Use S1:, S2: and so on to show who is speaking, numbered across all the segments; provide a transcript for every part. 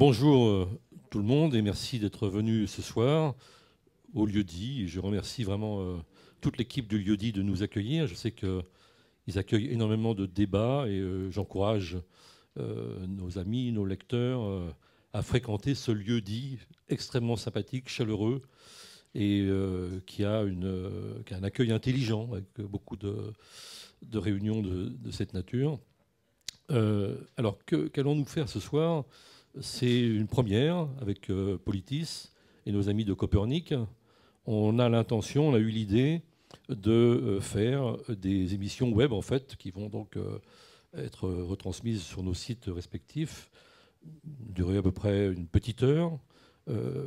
S1: Bonjour tout le monde et merci d'être venu ce soir au lieu-dit. Et je remercie vraiment toute l'équipe du lieu-dit de nous accueillir. Je sais qu'ils accueillent énormément de débats et j'encourage nos amis, nos lecteurs à fréquenter ce lieu-dit extrêmement sympathique, chaleureux et qui a un accueil intelligent avec beaucoup de réunions de cette nature. Alors, qu'allons-nous faire ce soir ? C'est une première avec Politis et nos amis de Copernic. On a l'intention, on a eu l'idée de faire des émissions web, en fait, qui vont donc être retransmises sur nos sites respectifs, durer à peu près une petite heure,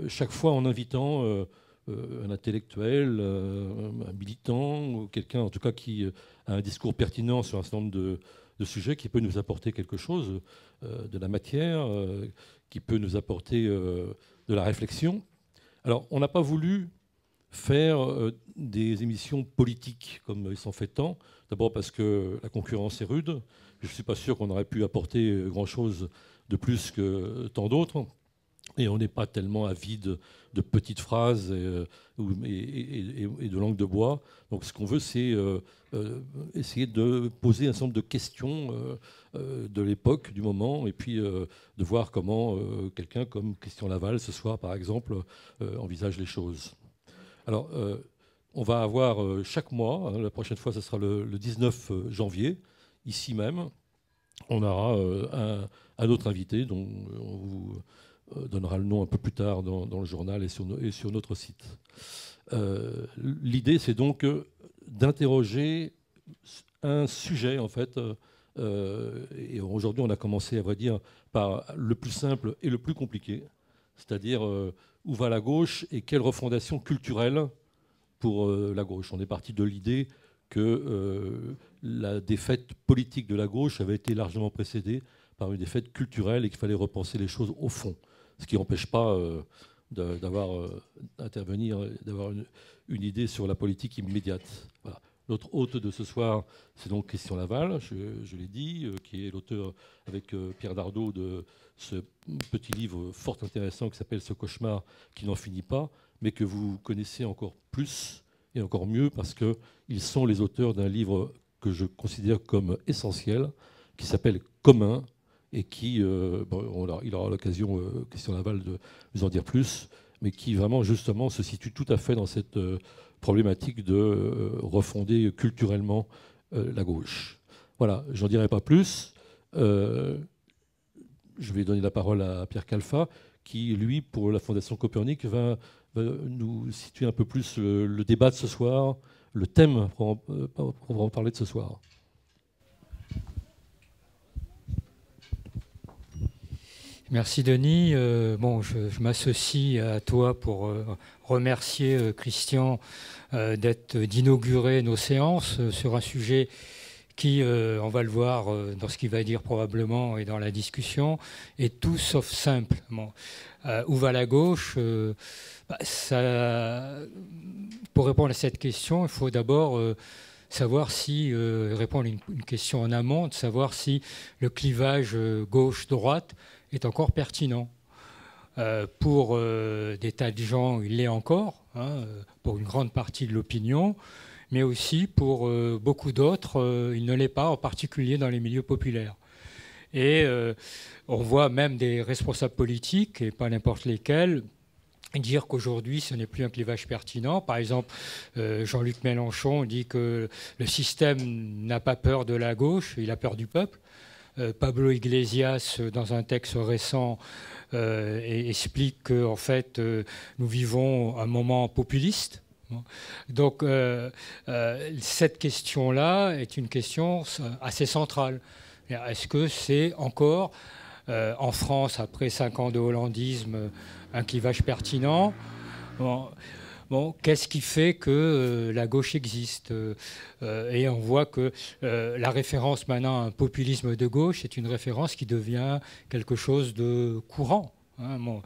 S1: chaque fois en invitant un intellectuel, un militant, ou quelqu'un en tout cas qui a un discours pertinent sur un certain nombre de sujets qui peut nous apporter quelque chose, de la matière, qui peut nous apporter de la réflexion. Alors, on n'a pas voulu faire des émissions politiques comme il s'en fait tant. D'abord parce que la concurrence est rude. Je ne suis pas sûr qu'on aurait pu apporter grand-chose de plus que tant d'autres. Et on n'est pas tellement avide de petites phrases et de langue de bois. Donc ce qu'on veut, c'est essayer de poser un certain nombre de questions de l'époque, du moment, et puis de voir comment quelqu'un comme Christian Laval, ce soir par exemple, envisage les choses. Alors, on va avoir chaque mois, la prochaine fois, ce sera le 19 janvier, ici même, on aura un autre invité dont on vous donnera le nom un peu plus tard dans le journal et sur notre site. L'idée, c'est donc d'interroger un sujet, en fait. Et aujourd'hui, on a commencé, à vrai dire, par le plus simple et le plus compliqué, c'est-à-dire où va la gauche et quelle refondation culturelle pour la gauche. On est parti de l'idée que la défaite politique de la gauche avait été largement précédée par une défaite culturelle et qu'il fallait repenser les choses au fond. Ce qui n'empêche pas d'avoir une idée sur la politique immédiate. Voilà. Notre hôte de ce soir, c'est donc Christian Laval, je l'ai dit, qui est l'auteur avec Pierre Dardot de ce petit livre fort intéressant qui s'appelle « Ce cauchemar qui n'en finit pas », mais que vous connaissez encore plus et encore mieux parce qu'ils sont les auteurs d'un livre que je considère comme essentiel, qui s'appelle « Commun », et qui, il aura l'occasion, Christian Laval, de nous en dire plus, mais qui vraiment justement se situe tout à fait dans cette problématique de refonder culturellement la gauche. Voilà, j'en dirai pas plus. Je vais donner la parole à Pierre Calfa, qui, lui, pour la Fondation Copernic, va nous situer un peu plus le débat de ce soir, le thème pour en parler de ce soir.
S2: Merci Denis. Je m'associe à toi pour remercier Christian d'inaugurer nos séances sur un sujet qui, on va le voir dans ce qu'il va dire probablement et dans la discussion, est tout sauf simple. Où va la gauche Pour répondre à cette question, il faut d'abord savoir si, répondre à une question en amont, de savoir si le clivage gauche-droite est encore pertinent. Pour des tas de gens, il l'est encore, pour une grande partie de l'opinion, mais aussi pour beaucoup d'autres, il ne l'est pas, en particulier dans les milieux populaires. Et on voit même des responsables politiques, et pas n'importe lesquels, dire qu'aujourd'hui, ce n'est plus un clivage pertinent. Par exemple, Jean-Luc Mélenchon dit que le système n'a pas peur de la gauche, il a peur du peuple. Pablo Iglesias, dans un texte récent, explique qu'en fait, nous vivons un moment populiste. Donc, cette question-là est une question assez centrale. Est-ce que c'est encore, en France, après 5 ans de hollandisme, un clivage pertinent ? Bon, qu'est-ce qui fait que la gauche existe ? Et on voit que la référence maintenant à un populisme de gauche est une référence qui devient quelque chose de courant. hein, bon,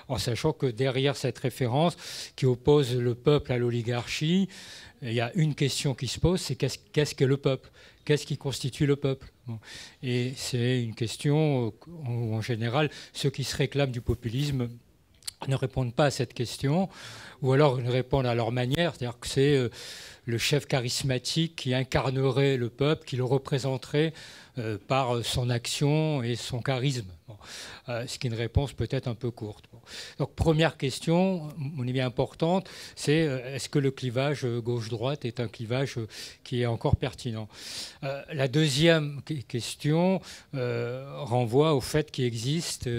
S2: en sachant que derrière cette référence qui oppose le peuple à l'oligarchie, il y a une question qui se pose, c'est qu'est-ce que le peuple? Qu'est-ce qui constitue le peuple? Bon. Et c'est une question où, en général, ceux qui se réclament du populisme ne répondent pas à cette question, ou alors ils répondent à leur manière, c'est-à-dire que c'est le chef charismatique qui incarnerait le peuple, qui le représenterait par son action et son charisme. Bon. Ce qui est une réponse peut-être un peu courte. Bon. Donc première question, mon avis importante, c'est est-ce que le clivage gauche-droite est un clivage qui est encore pertinent? La deuxième question renvoie au fait qu'il existe,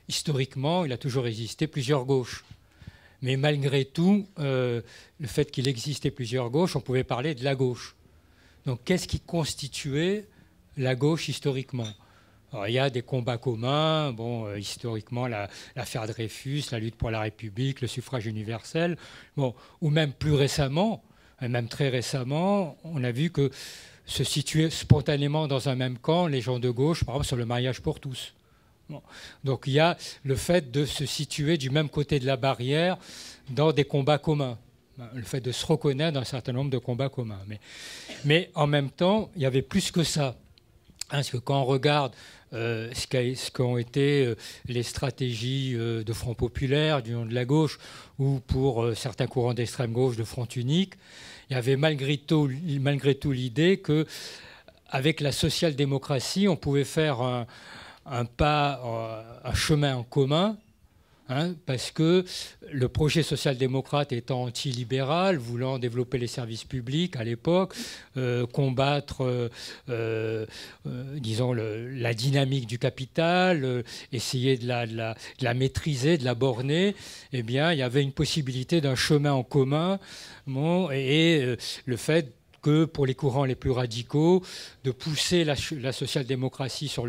S2: historiquement, il a toujours existé plusieurs gauches. Mais malgré tout, le fait qu'il existait plusieurs gauches, on pouvait parler de la gauche. Donc qu'est-ce qui constituait la gauche historiquement? Alors, il y a des combats communs, bon, historiquement l'affaire Dreyfus, la lutte pour la République, le suffrage universel, bon, ou même plus récemment, et même très récemment, on a vu que se situaient spontanément dans un même camp les gens de gauche, par exemple sur le mariage pour tous. Bon. Donc il y a le fait de se situer du même côté de la barrière dans des combats communs, le fait de se reconnaître dans un certain nombre de combats communs. Mais en même temps, il y avait plus que ça. Parce que quand on regarde ce qu'ont été les stratégies de Front populaire, d'Union de la gauche, ou pour certains courants d'extrême gauche de Front unique, il y avait malgré tout l'idée qu'avec la social-démocratie, on pouvait faire un chemin en commun, hein, parce que le projet social-démocrate étant anti-libéral, voulant développer les services publics à l'époque, combattre, disons, la dynamique du capital, essayer de la maîtriser, de la borner, eh bien, il y avait une possibilité d'un chemin en commun, bon, et le fait que pour les courants les plus radicaux, de pousser la social-démocratie sur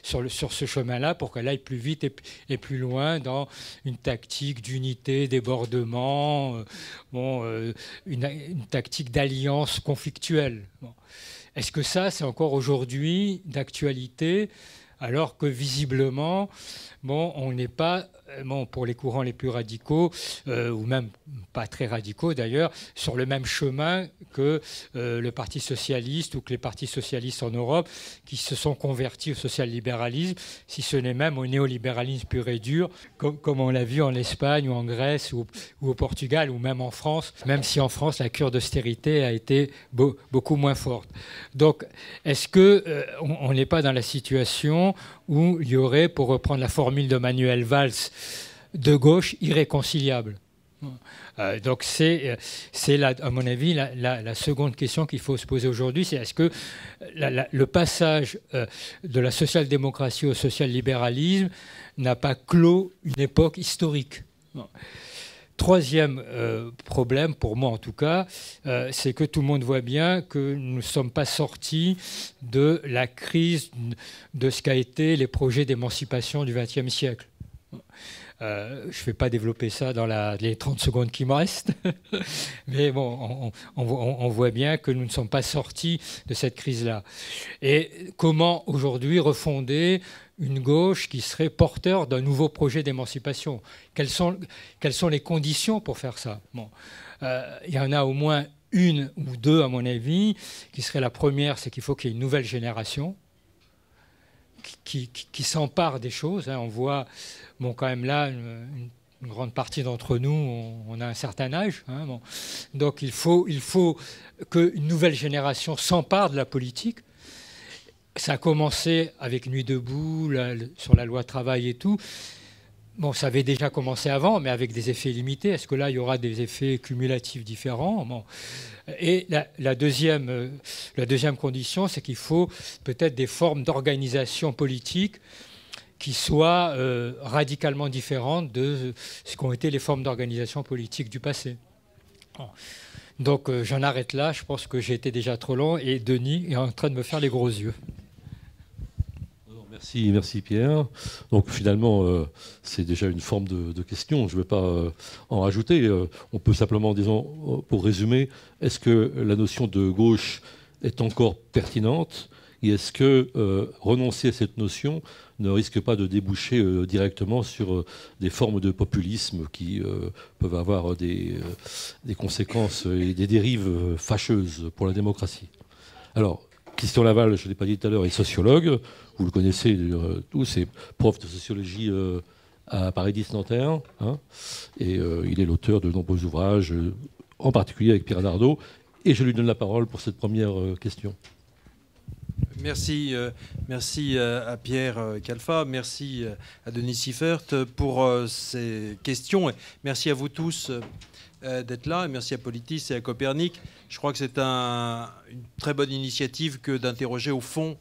S2: ce chemin-là pour qu'elle aille plus vite et plus loin dans une tactique d'unité, débordement, une tactique d'alliance conflictuelle. Bon. Est-ce que ça, c'est encore aujourd'hui d'actualité, alors que visiblement, bon, on n'est pas, bon, pour les courants les plus radicaux, ou même pas très radicaux d'ailleurs, sur le même chemin que le Parti socialiste ou que les partis socialistes en Europe qui se sont convertis au social-libéralisme, si ce n'est même au néolibéralisme pur et dur, comme on l'a vu en Espagne ou en Grèce ou au Portugal ou même en France, même si en France la cure d'austérité a été beaucoup moins forte. Donc, est-ce qu'on n'est pas dans la situation où il y aurait, pour reprendre la formule de Manuel Valls, de gauche irréconciliable? Donc c'est à mon avis la seconde question qu'il faut se poser aujourd'hui, c'est est-ce que le passage de la social-démocratie au social-libéralisme n'a pas clos une époque historique? Troisième problème, pour moi en tout cas, c'est que tout le monde voit bien que nous ne sommes pas sortis de la crise de ce qu'a été les projets d'émancipation du XXe siècle. Je ne vais pas développer ça dans les 30 secondes qui me restent, mais bon, on voit bien que nous ne sommes pas sortis de cette crise-là. Et comment aujourd'hui refonder une gauche qui serait porteur d'un nouveau projet d'émancipation? Quelles sont les conditions pour faire ça? Bon, il y en a au moins une ou deux, à mon avis, qui serait la première, c'est qu'il faut qu'il y ait une nouvelle génération qui s'empare des choses. Hein. On voit, bon, quand même là, une grande partie d'entre nous, on a un certain âge. Hein, bon. Donc il faut qu'une nouvelle génération s'empare de la politique. Ça a commencé avec Nuit debout, sur la loi travail et tout. Bon, ça avait déjà commencé avant, mais avec des effets limités. Est-ce que là, il y aura des effets cumulatifs différents? Bon. Et la deuxième condition, c'est qu'il faut peut-être des formes d'organisation politique qui soient radicalement différentes de ce qu'ont été les formes d'organisation politique du passé. Bon. Donc j'en arrête là, je pense que j'ai été déjà trop long et Denis est en train de me faire les gros yeux.
S1: Merci Pierre. Donc finalement, c'est déjà une forme de question. Je ne vais pas en rajouter. On peut simplement, disons, pour résumer, est-ce que la notion de gauche est encore pertinente? Et est-ce que renoncer à cette notion ne risque pas de déboucher directement sur des formes de populisme qui peuvent avoir des conséquences et des dérives fâcheuses pour la démocratie? Alors, Christian Laval, je ne l'ai pas dit tout à l'heure, est sociologue. Vous le connaissez tous, c'est prof de sociologie à Paris 10 Nanterre. Hein, et il est l'auteur de nombreux ouvrages, en particulier avec Pierre Nardot. Et je lui donne la parole pour cette première question.
S3: Merci, merci à Pierre Khalfa, merci à Denis Siffert pour ces questions. Et merci à vous tous d'être là, et merci à Politis et à Copernic. Je crois que c'est une très bonne initiative que d'interroger au fond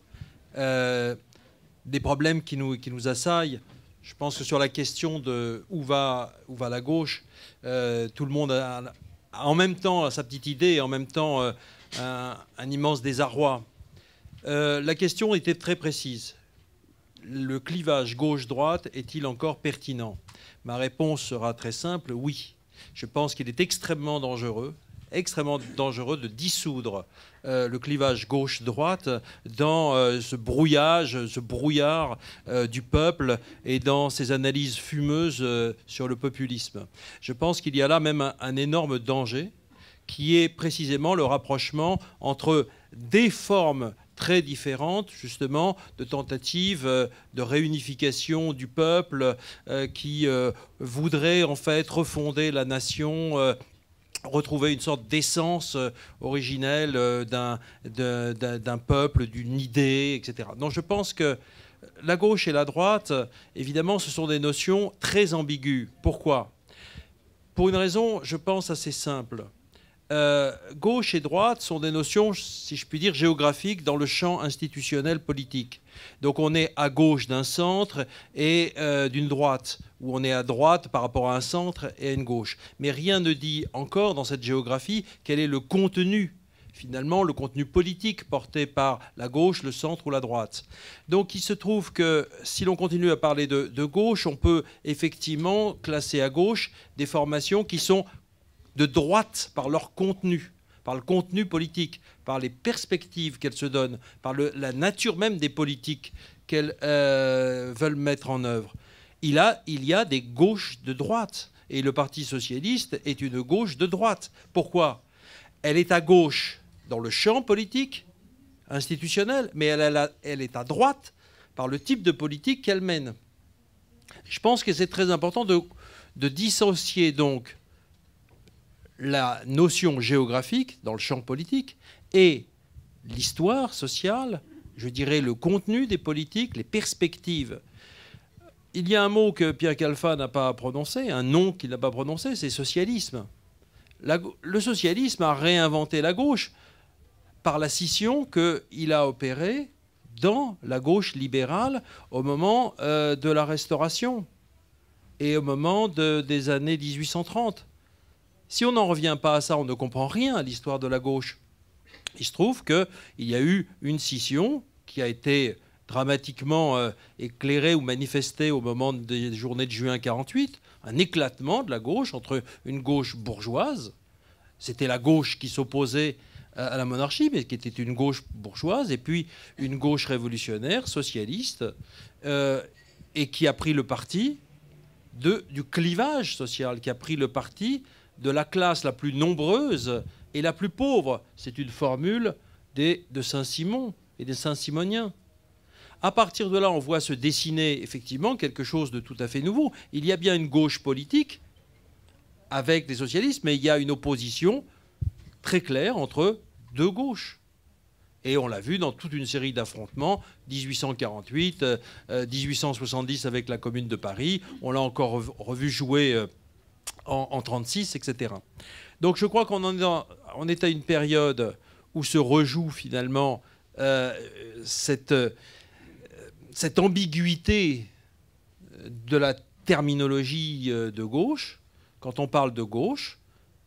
S3: des problèmes qui nous assaillent. Je pense que sur la question de où va la gauche, tout le monde a en même temps sa petite idée et en même temps un immense désarroi. La question était très précise. Le clivage gauche-droite est-il encore pertinent? Ma réponse sera très simple, oui. Je pense qu'il est extrêmement dangereux de dissoudre le clivage gauche-droite dans ce brouillard du peuple et dans ces analyses fumeuses sur le populisme. Je pense qu'il y a là même un énorme danger qui est précisément le rapprochement entre des formes très différentes, justement, de tentatives de réunification du peuple qui voudrait en fait refonder la nation, retrouver une sorte d'essence originelle d'un peuple, d'une idée, etc. Donc je pense que la gauche et la droite, évidemment, ce sont des notions très ambiguës. Pourquoi? Pour une raison, je pense, assez simple. Gauche et droite sont des notions, si je puis dire, géographiques dans le champ institutionnel politique. Donc on est à gauche d'un centre et d'une droite, ou on est à droite par rapport à un centre et à une gauche. Mais rien ne dit encore dans cette géographie quel est le contenu, finalement, le contenu politique porté par la gauche, le centre ou la droite. Donc il se trouve que si l'on continue à parler de gauche, on peut effectivement classer à gauche des formations qui sont de droite par leur contenu, par le contenu politique, par les perspectives qu'elles se donnent, par la nature même des politiques qu'elles veulent mettre en œuvre. Il y a des gauches de droite. Et le Parti socialiste est une gauche de droite. Pourquoi? Elle est à gauche dans le champ politique, institutionnel, mais elle est à droite par le type de politique qu'elle mène. Je pense que c'est très important de dissocier donc la notion géographique dans le champ politique et l'histoire sociale, je dirais le contenu des politiques, les perspectives. Il y a un mot que Pierre Khalfa n'a pas prononcé, un nom qu'il n'a pas prononcé, c'est socialisme. Le socialisme a réinventé la gauche par la scission qu'il a opérée dans la gauche libérale au moment de la Restauration et au moment des années 1830. Si on n'en revient pas à ça, on ne comprend rien à l'histoire de la gauche. Il se trouve qu'il y a eu une scission qui a été dramatiquement éclairée ou manifestée au moment des journées de juin 1948, un éclatement de la gauche entre une gauche bourgeoise, c'était la gauche qui s'opposait à la monarchie, mais qui était une gauche bourgeoise, et puis une gauche révolutionnaire, socialiste, et qui a pris le parti du clivage social, qui a pris le parti de la classe la plus nombreuse et la plus pauvre. C'est une formule de Saint-Simon et des Saint-Simoniens. À partir de là, on voit se dessiner effectivement quelque chose de tout à fait nouveau. Il y a bien une gauche politique avec les socialistes, mais il y a une opposition très claire entre deux gauches. Et on l'a vu dans toute une série d'affrontements, 1848, 1870 avec la Commune de Paris, on l'a encore revu jouer en 1936, etc. Donc je crois qu'on est à une période où se rejoue finalement cette ambiguïté de la terminologie de gauche. Quand on parle de gauche,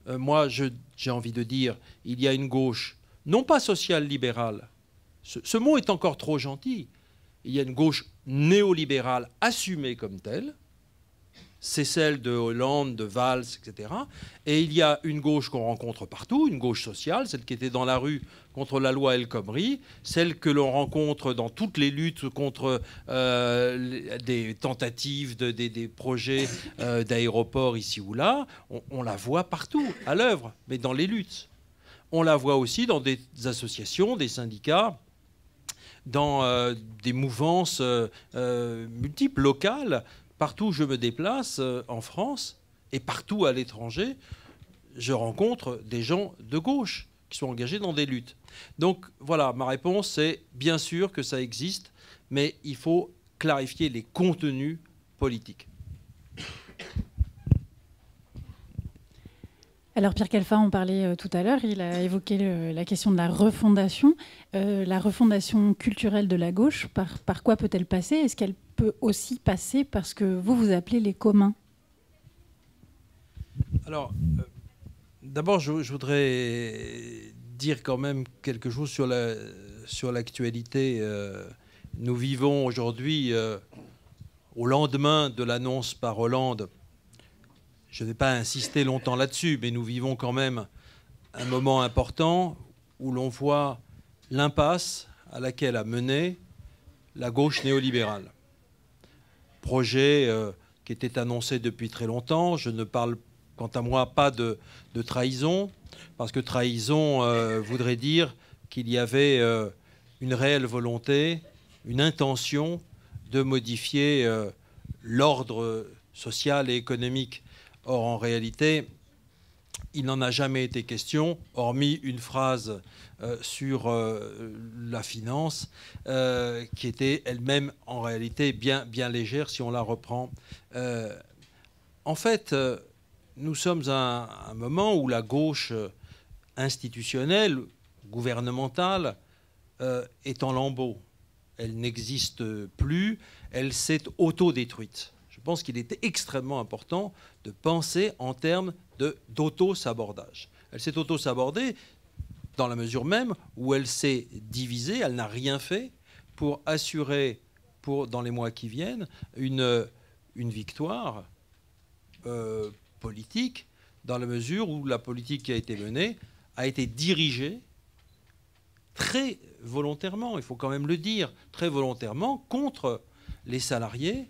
S3: moi j'ai envie de dire il y a une gauche non pas social-libérale. Ce mot est encore trop gentil. Il y a une gauche néolibérale assumée comme telle. c'est celle de Hollande, de Valls, etc. Et il y a une gauche qu'on rencontre partout, une gauche sociale, celle qui était dans la rue contre la loi El Khomri, celle que l'on rencontre dans toutes les luttes contre des tentatives, des projets d'aéroports ici ou là. On la voit partout, à l'œuvre, mais dans les luttes. On la voit aussi dans des associations, des syndicats, dans des mouvances multiples, locales. Partout où je me déplace en France et partout à l'étranger, je rencontre des gens de gauche qui sont engagés dans des luttes. Donc voilà, ma réponse, c'est bien sûr que ça existe, mais il faut clarifier les contenus politiques.
S4: Alors Pierre Calfat en parlait tout à l'heure, il a évoqué la question de la refondation culturelle de la gauche. Par quoi peut-elle passer? Est-ce qu'elle peut aussi passer par ce que vous appelez les communs?
S3: Alors, d'abord, je voudrais dire quand même quelque chose sur l'actualité. Nous vivons aujourd'hui, au lendemain de l'annonce par Hollande. Je ne vais pas insister longtemps là-dessus, mais nous vivons quand même un moment important où l'on voit l'impasse à laquelle a mené la gauche néolibérale. Projet qui était annoncé depuis très longtemps. Je ne parle, quant à moi, pas de trahison, parce que trahison voudrait dire qu'il y avait une réelle volonté, une intention de modifier l'ordre social et économique. Or, en réalité, il n'en a jamais été question, hormis une phrase sur la finance, qui était elle-même, en réalité, bien légère, si on la reprend. En fait, nous sommes à un moment où la gauche institutionnelle, gouvernementale, est en lambeaux. Elle n'existe plus, elle s'est autodétruite. Je pense qu'il était extrêmement important de penser en termes d'auto-sabordage. Elle s'est auto-sabordée dans la mesure même où elle s'est divisée, elle n'a rien fait pour assurer, dans les mois qui viennent, une victoire politique, dans la mesure où la politique qui a été menée a été dirigée très volontairement, il faut quand même le dire, très volontairement contre les salariés,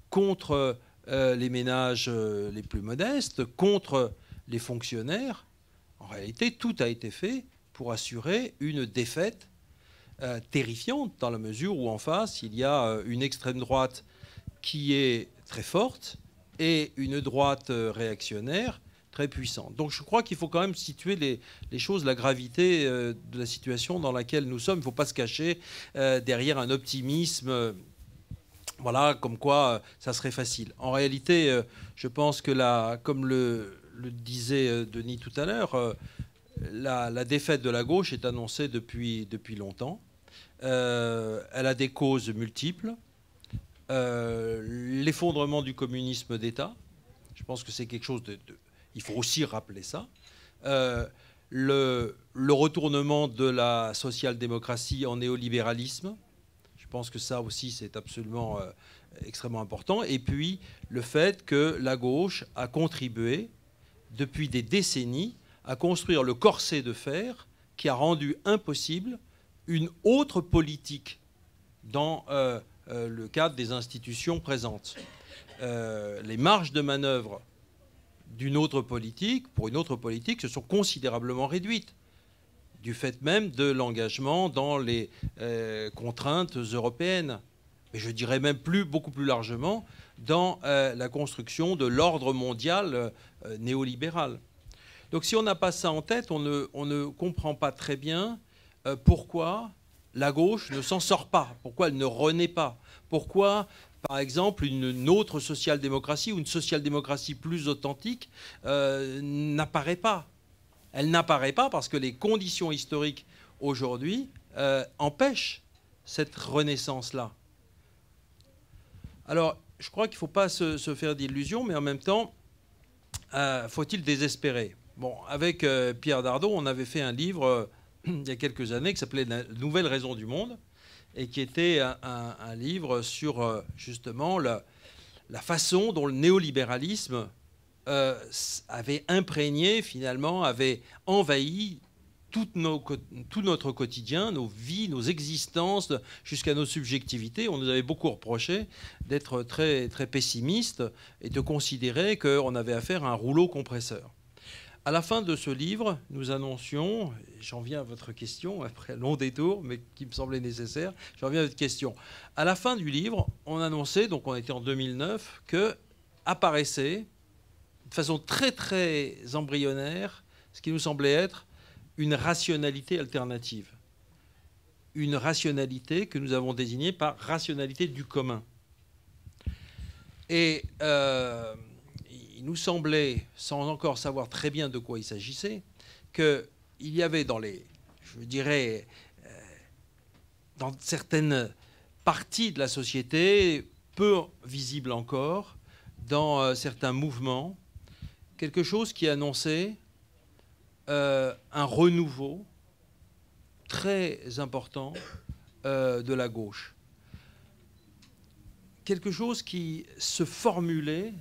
S3: contre les ménages les plus modestes, contre les fonctionnaires. En réalité, tout a été fait pour assurer une défaite terrifiante, dans la mesure où en face, il y a une extrême droite qui est très forte et une droite réactionnaire très puissante. Donc je crois qu'il faut quand même situer les choses, la gravité de la situation dans laquelle nous sommes. Il ne faut pas se cacher derrière un optimisme. Voilà, comme quoi ça serait facile. En réalité, je pense que comme le disait Denis tout à l'heure, la défaite de la gauche est annoncée depuis longtemps. Elle a des causes multiples. L'effondrement du communisme d'État, je pense que c'est quelque chose il faut aussi rappeler ça. Le retournement de la social-démocratie en néolibéralisme, je pense que ça aussi, c'est absolument extrêmement important. Et puis, le fait que la gauche a contribué, depuis des décennies, à construire le corset de fer qui a rendu impossible une autre politique dans le cadre des institutions présentes. Les marges de manœuvre d'une autre politique, pour une autre politique, se sont considérablement réduites, du fait même de l'engagement dans les contraintes européennes. Mais je dirais même beaucoup plus largement dans la construction de l'ordre mondial néolibéral. Donc si on n'a pas ça en tête, on ne comprend pas très bien pourquoi la gauche ne s'en sort pas, pourquoi elle ne renaît pas, pourquoi, par exemple, une autre social-démocratie ou une social-démocratie plus authentique n'apparaît pas. Elle n'apparaît pas parce que les conditions historiques aujourd'hui empêchent cette renaissance-là. Alors, je crois qu'il ne faut pas se faire d'illusions, mais en même temps, faut-il désespérer? Bon, avec Pierre Dardot, on avait fait un livre il y a quelques années qui s'appelait « La nouvelle raison du monde » et qui était un livre sur justement la façon dont le néolibéralisme avait imprégné, finalement, avait envahi tout notre quotidien, nos vies, nos existences, jusqu'à nos subjectivités. On nous avait beaucoup reproché d'être très, très pessimiste et de considérer qu'on avait affaire à un rouleau compresseur. À la fin de ce livre, nous annoncions, j'en viens à votre question, après un long détour, mais qui me semblait nécessaire, j'en viens à votre question. À la fin du livre, on annonçait, donc on était en 2009, que apparaissait, de façon très très embryonnaire, ce qui nous semblait être une rationalité alternative. Une rationalité que nous avons désignée par rationalité du commun. Et il nous semblait, sans encore savoir très bien de quoi il s'agissait, qu'il y avait dans les, je dirais, dans certaines parties de la société, peu visibles encore, dans certains mouvements, quelque chose qui annonçait un renouveau très important de la gauche. Quelque chose qui se formulait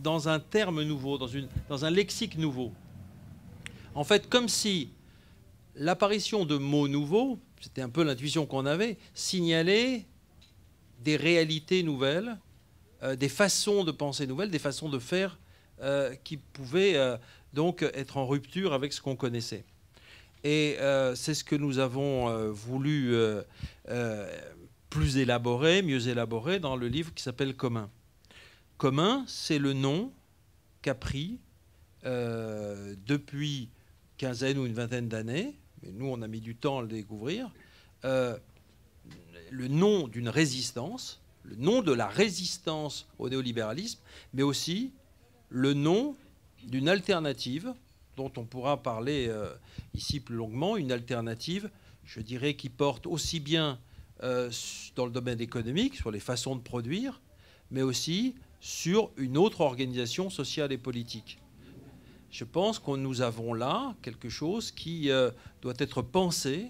S3: dans un terme nouveau, dans un lexique nouveau. En fait, comme si l'apparition de mots nouveaux, c'était un peu l'intuition qu'on avait, signalait des réalités nouvelles, des façons de penser nouvelles, des façons de faire qui pouvaient donc être en rupture avec ce qu'on connaissait. Et c'est ce que nous avons voulu plus élaborer, mieux élaborer dans le livre qui s'appelle Commun. Commun, c'est le nom qu'a pris depuis quinzaine ou une vingtaine d'années, mais nous on a mis du temps à le découvrir, le nom d'une résistance, le nom de la résistance au néolibéralisme, mais aussi le nom d'une alternative dont on pourra parler ici plus longuement, une alternative, je dirais, qui porte aussi bien dans le domaine économique, sur les façons de produire, mais aussi sur une autre organisation sociale et politique. Je pense que nous avons là quelque chose qui doit être pensé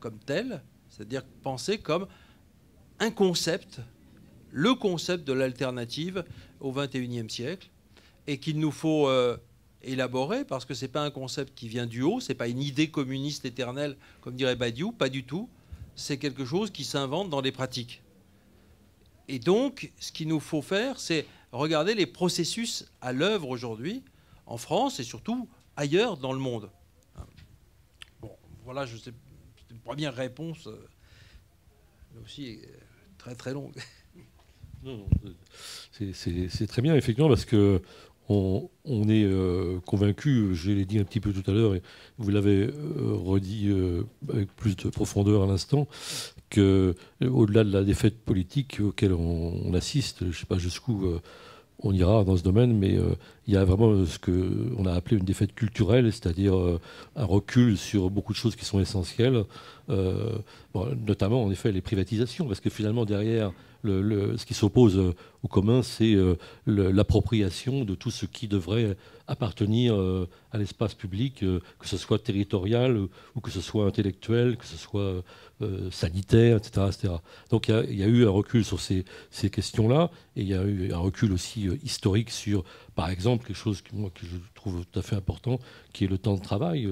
S3: comme tel, c'est-à-dire pensé comme un concept, le concept de l'alternative au XXIe siècle, et qu'il nous faut élaborer, parce que ce n'est pas un concept qui vient du haut, ce n'est pas une idée communiste éternelle, comme dirait Badiou, pas du tout. C'est quelque chose qui s'invente dans les pratiques. Et donc, ce qu'il nous faut faire, c'est regarder les processus à l'œuvre aujourd'hui, en France et surtout ailleurs dans le monde. Bon, voilà, je sais, c'est une première réponse, mais aussi très très longue.
S1: Non, c'est très bien, effectivement, parce que on est convaincu, je l'ai dit un petit peu tout à l'heure, et vous l'avez redit avec plus de profondeur à l'instant, qu'au-delà de la défaite politique auquel on assiste, je ne sais pas jusqu'où on ira dans ce domaine, mais il y a vraiment ce qu'on a appelé une défaite culturelle, c'est-à-dire un recul sur beaucoup de choses qui sont essentielles, notamment en effet les privatisations, parce que finalement derrière ce qui s'oppose au commun, c'est l'appropriation de tout ce qui devrait appartenir à l'espace public, que ce soit territorial ou que ce soit intellectuel, que ce soit sanitaire, etc., etc. Donc il y a eu un recul sur ces questions-là, et il y a eu un recul aussi historique sur, par exemple, quelque chose que je trouve tout à fait important, qui est le temps de travail.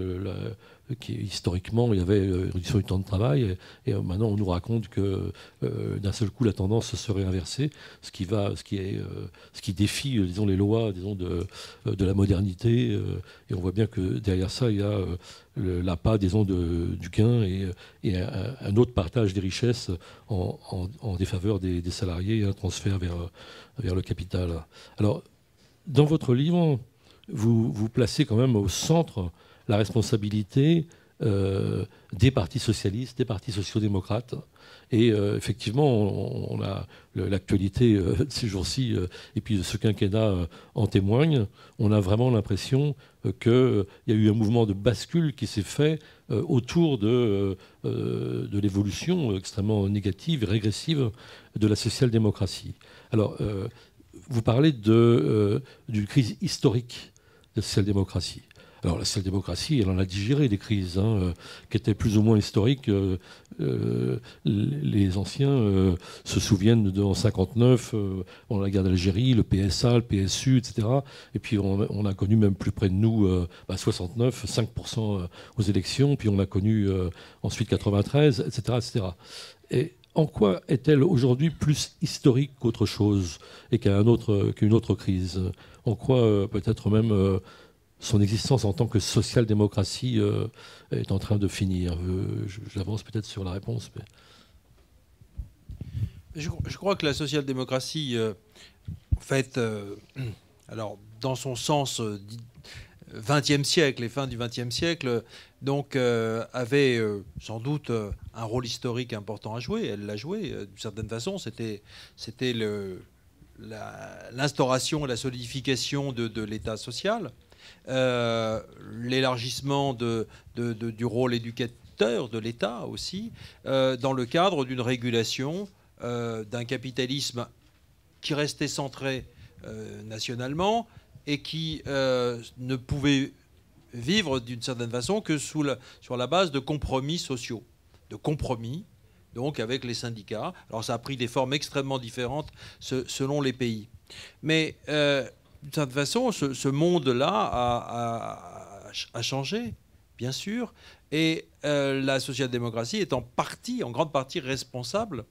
S1: Historiquement, il y avait une réduction du temps de travail, et maintenant on nous raconte que d'un seul coup la tendance serait inversée, ce qui défie, disons, les lois, disons, de la modernité, et on voit bien que derrière ça il y a l'appât, disons, du gain et un autre partage des richesses en défaveur des salariés, et un transfert vers le capital. Alors, dans votre livre, vous placez quand même au centre la responsabilité des partis socialistes, des partis sociaux-démocrates. Et effectivement, on a l'actualité de ces jours-ci, et puis ce quinquennat en témoigne. On a vraiment l'impression qu'il y a eu un mouvement de bascule qui s'est fait autour de l'évolution extrêmement négative et régressive de la social-démocratie. Alors, vous parlez d'une crise historique de la social-démocratie. Alors la social-démocratie, elle en a digéré des crises qui étaient plus ou moins historiques. Les anciens se souviennent en 1959, on a la guerre d'Algérie, le PSA, le PSU, etc. Et puis on a connu même plus près de nous, 69, 5% aux élections, puis on a connu ensuite 93, etc., etc. Et en quoi est-elle aujourd'hui plus historique qu'autre chose et qu'une autre crise? En quoi peut-être même son existence en tant que social-démocratie est en train de finir? J'avance peut-être sur la réponse. Mais...
S3: Je crois que la social-démocratie, en fait, alors dans son sens 20e siècle et fin du 20e siècle, donc avait sans doute un rôle historique important à jouer. Elle l'a joué d'une certaine façon. C'était l'instauration et la solidification de l'État social, l'élargissement du rôle éducateur de l'État aussi, dans le cadre d'une régulation d'un capitalisme qui restait centré nationalement et qui ne pouvait vivre d'une certaine façon que sur la base de compromis sociaux, de compromis donc avec les syndicats. Alors ça a pris des formes extrêmement différentes selon les pays. Mais d'une certaine façon, ce monde-là a changé, bien sûr, et la social-démocratie est en grande partie responsable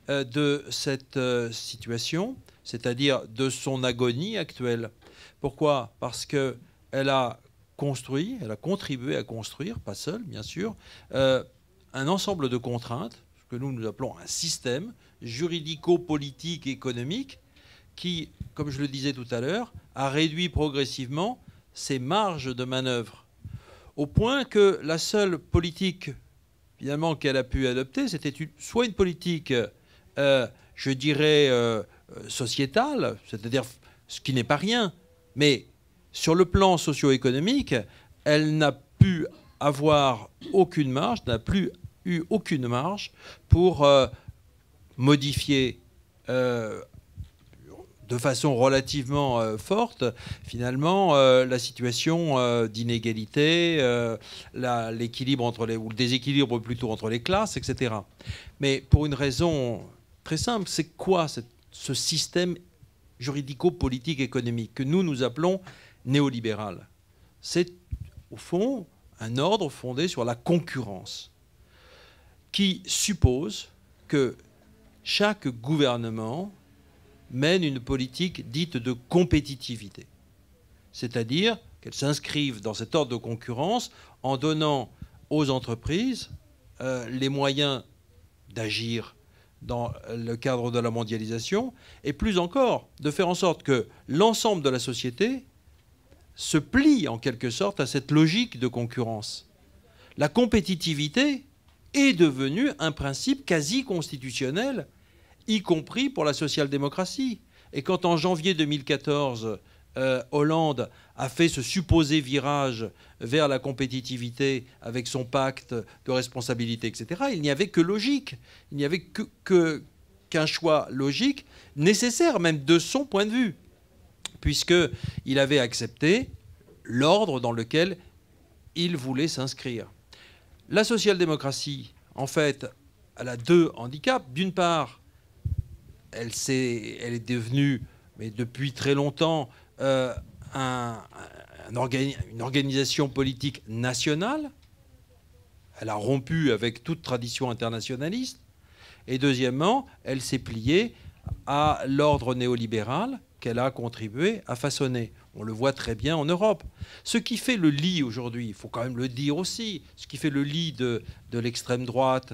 S3: de cette situation, c'est-à-dire de son agonie actuelle. Pourquoi ? Parce qu'elle a contribué à construire, pas seule bien sûr, un ensemble de contraintes, ce que nous appelons un système juridico-politique économique qui, comme je le disais tout à l'heure, a réduit progressivement ses marges de manœuvre, au point que la seule politique finalement qu'elle a pu adopter, c'était soit une politique, je dirais, sociétale, c'est-à-dire ce qui n'est pas rien, mais sur le plan socio-économique, elle n'a pu avoir aucune marge, n'a plus eu aucune marge pour modifier de façon relativement forte, finalement, la situation d'inégalité, l'équilibre ou le déséquilibre plutôt entre les classes, etc. Mais pour une raison très simple, c'est quoi ce système juridico-politique économique que nous appelons néolibéral? C'est au fond un ordre fondé sur la concurrence qui suppose que chaque gouvernement mène une politique dite de compétitivité. C'est-à-dire qu'elle s'inscrive dans cet ordre de concurrence en donnant aux entreprises les moyens d'agir dans le cadre de la mondialisation et plus encore de faire en sorte que l'ensemble de la société se plie en quelque sorte à cette logique de concurrence. La compétitivité est devenue un principe quasi constitutionnel, y compris pour la social-démocratie. Et quand en janvier 2014, Hollande a fait ce supposé virage vers la compétitivité avec son pacte de responsabilité, etc., il n'y avait que logique. Il n'y avait qu'un choix logique, nécessaire même de son point de vue, puisqu'il avait accepté l'ordre dans lequel il voulait s'inscrire. La social-démocratie, en fait, elle a deux handicaps. D'une part, elle est devenue, mais depuis très longtemps, une organisation politique nationale. Elle a rompu avec toute tradition internationaliste. Et deuxièmement, elle s'est pliée à l'ordre néolibéral qu'elle a contribué à façonner. On le voit très bien en Europe. Ce qui fait le lit aujourd'hui, il faut quand même le dire aussi, ce qui fait le lit de l'extrême droite,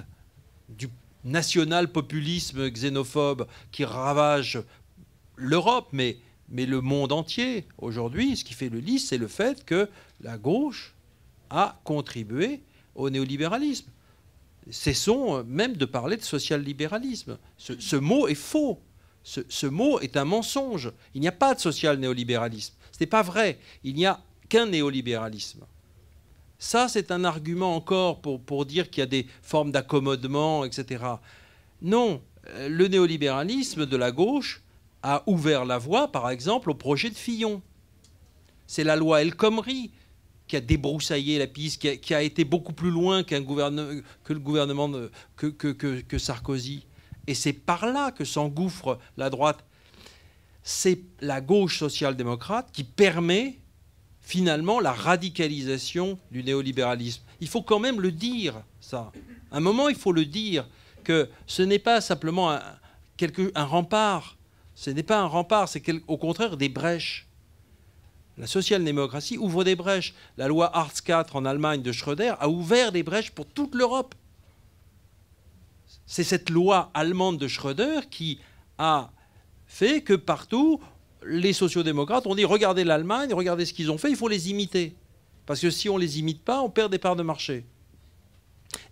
S3: du national-populisme xénophobe qui ravage l'Europe, mais le monde entier aujourd'hui, ce qui fait le lit, c'est le fait que la gauche a contribué au néolibéralisme. Cessons même de parler de social-libéralisme. Ce mot est faux. Ce mot est un mensonge. Il n'y a pas de social-néolibéralisme. Ce n'est pas vrai. Il n'y a qu'un néolibéralisme. Ça, c'est un argument encore pour dire qu'il y a des formes d'accommodement, etc. Non, le néolibéralisme de la gauche a ouvert la voie, par exemple, au projet de Fillon. C'est la loi El Khomri qui a débroussaillé la piste, qui a été beaucoup plus loin que le gouvernement que Sarkozy. Et c'est par là que s'engouffre la droite. C'est la gauche social-démocrate qui permet finalement la radicalisation du néolibéralisme. Il faut quand même le dire, ça. À un moment, il faut le dire, que ce n'est pas simplement un rempart. Ce n'est pas un rempart, c'est au contraire des brèches. La social-démocratie ouvre des brèches. La loi Hartz IV en Allemagne de Schröder a ouvert des brèches pour toute l'Europe. C'est cette loi allemande de Schröder qui a fait que partout, les sociodémocrates ont dit « Regardez l'Allemagne, regardez ce qu'ils ont fait, il faut les imiter. Parce que si on ne les imite pas, on perd des parts de marché. »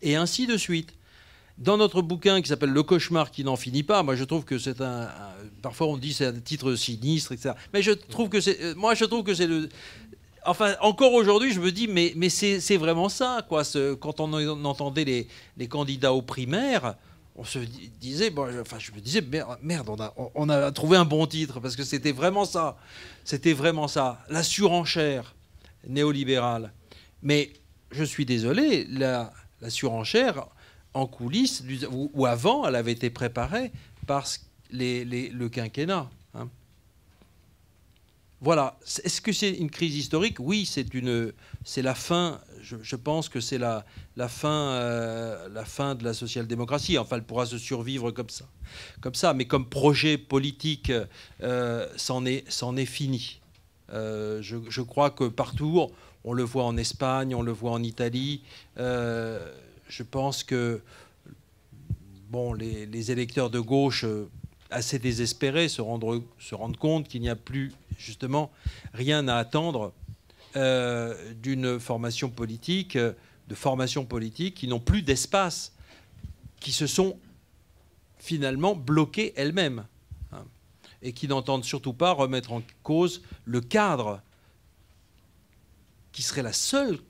S3: Et ainsi de suite. Dans notre bouquin qui s'appelle « Le cauchemar qui n'en finit pas », moi je trouve que c'est parfois on dit c'est un titre sinistre, etc. Mais je trouve que c'est... Moi je trouve que c'est le... Enfin, encore aujourd'hui, je me dis, mais c'est vraiment ça, quoi. Quand on entendait les candidats aux primaires, on se disait, je me disais, merde, on a trouvé un bon titre, parce que c'était vraiment ça. C'était vraiment ça. La surenchère néolibérale. Mais je suis désolé, la surenchère en coulisses, ou avant, elle avait été préparée par le quinquennat. Hein. Voilà. Est-ce que c'est une crise historique? Oui, c'est la fin. Je pense que c'est la fin de la social-démocratie. Enfin, elle pourra se survivre comme ça. Mais comme projet politique, c'en est fini. Je crois que partout, on le voit en Espagne, on le voit en Italie. Je pense que les électeurs de gauche, assez désespérés, se rendent compte qu'il n'y a plus justement rien à attendre d'une formation politique, qui n'ont plus d'espace, qui se sont finalement bloquées elles-mêmes, hein, et qui n'entendent surtout pas remettre en cause le cadre qui serait la seule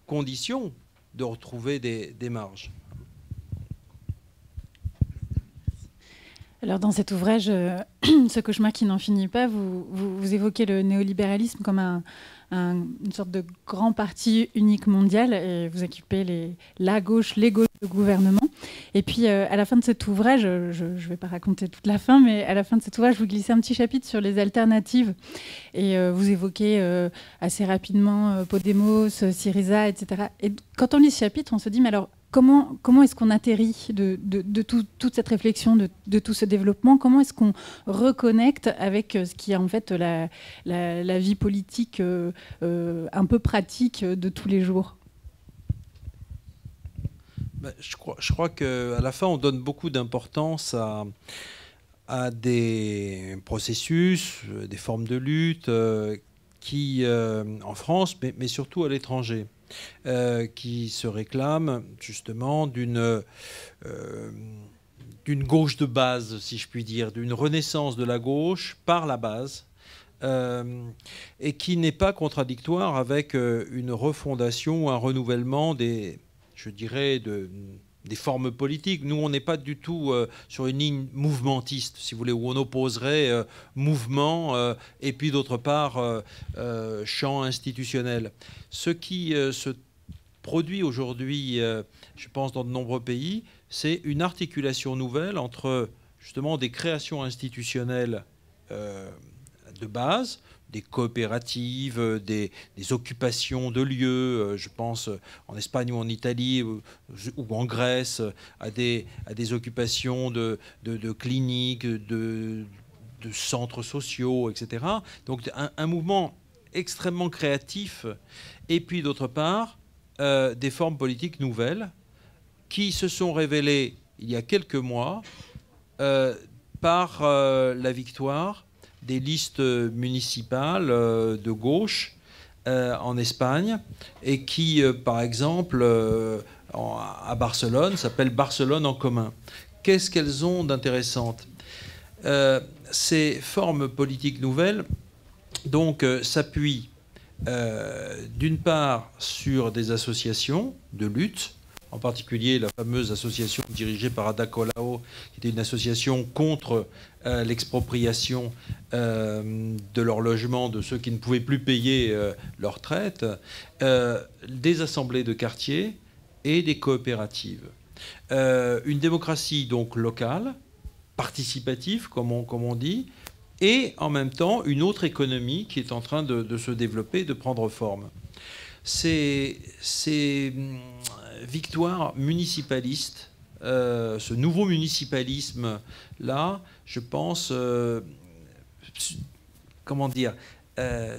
S3: condition de retrouver des marges.
S4: Alors dans cet ouvrage, Ce cauchemar qui n'en finit pas, vous évoquez le néolibéralisme comme une sorte de grand parti unique mondial, et vous occupez les gauches de gouvernement. Et puis à la fin de cet ouvrage, je ne vais pas raconter toute la fin, mais à la fin de cet ouvrage, vous glissez un petit chapitre sur les alternatives. Et vous évoquez assez rapidement Podemos, Syriza, etc. Et quand on lit ce chapitre, on se dit, mais alors, comment est-ce qu'on atterrit de toute cette réflexion, de tout ce développement? Comment est-ce qu'on reconnecte avec ce qui est en fait la vie politique un peu pratique de tous les jours?
S3: Je crois qu'à la fin, on donne beaucoup d'importance à des processus, des formes de lutte qui, en France, mais surtout à l'étranger, qui se réclament justement d'une gauche de base, si je puis dire, d'une renaissance de la gauche par la base, et qui n'est pas contradictoire avec une refondation ou un renouvellement des formes politiques. Nous, on n'est pas du tout sur une ligne mouvementiste, si vous voulez, où on opposerait mouvement et puis d'autre part champ institutionnel. Ce qui se produit aujourd'hui, je pense, dans de nombreux pays, c'est une articulation nouvelle entre justement des créations institutionnelles de base, des coopératives, des occupations de lieux, je pense en Espagne ou en Italie ou en Grèce, à des occupations de cliniques, de centres sociaux, etc. Donc un mouvement extrêmement créatif, et puis d'autre part des formes politiques nouvelles qui se sont révélées il y a quelques mois par la victoire des listes municipales de gauche en Espagne, et qui, par exemple, à Barcelone, s'appellent Barcelone en commun. Qu'est-ce qu'elles ont d'intéressante? Ces formes politiques nouvelles donc s'appuient d'une part sur des associations de lutte, en particulier la fameuse association dirigée par Ada Colau, qui était une association contre l'expropriation de leur logement de ceux qui ne pouvaient plus payer leur retraite, des assemblées de quartier et des coopératives. Une démocratie donc locale, participative, comme on dit, et en même temps une autre économie qui est en train de se développer, de prendre forme. Ces victoires municipalistes, ce nouveau municipalisme-là, je pense,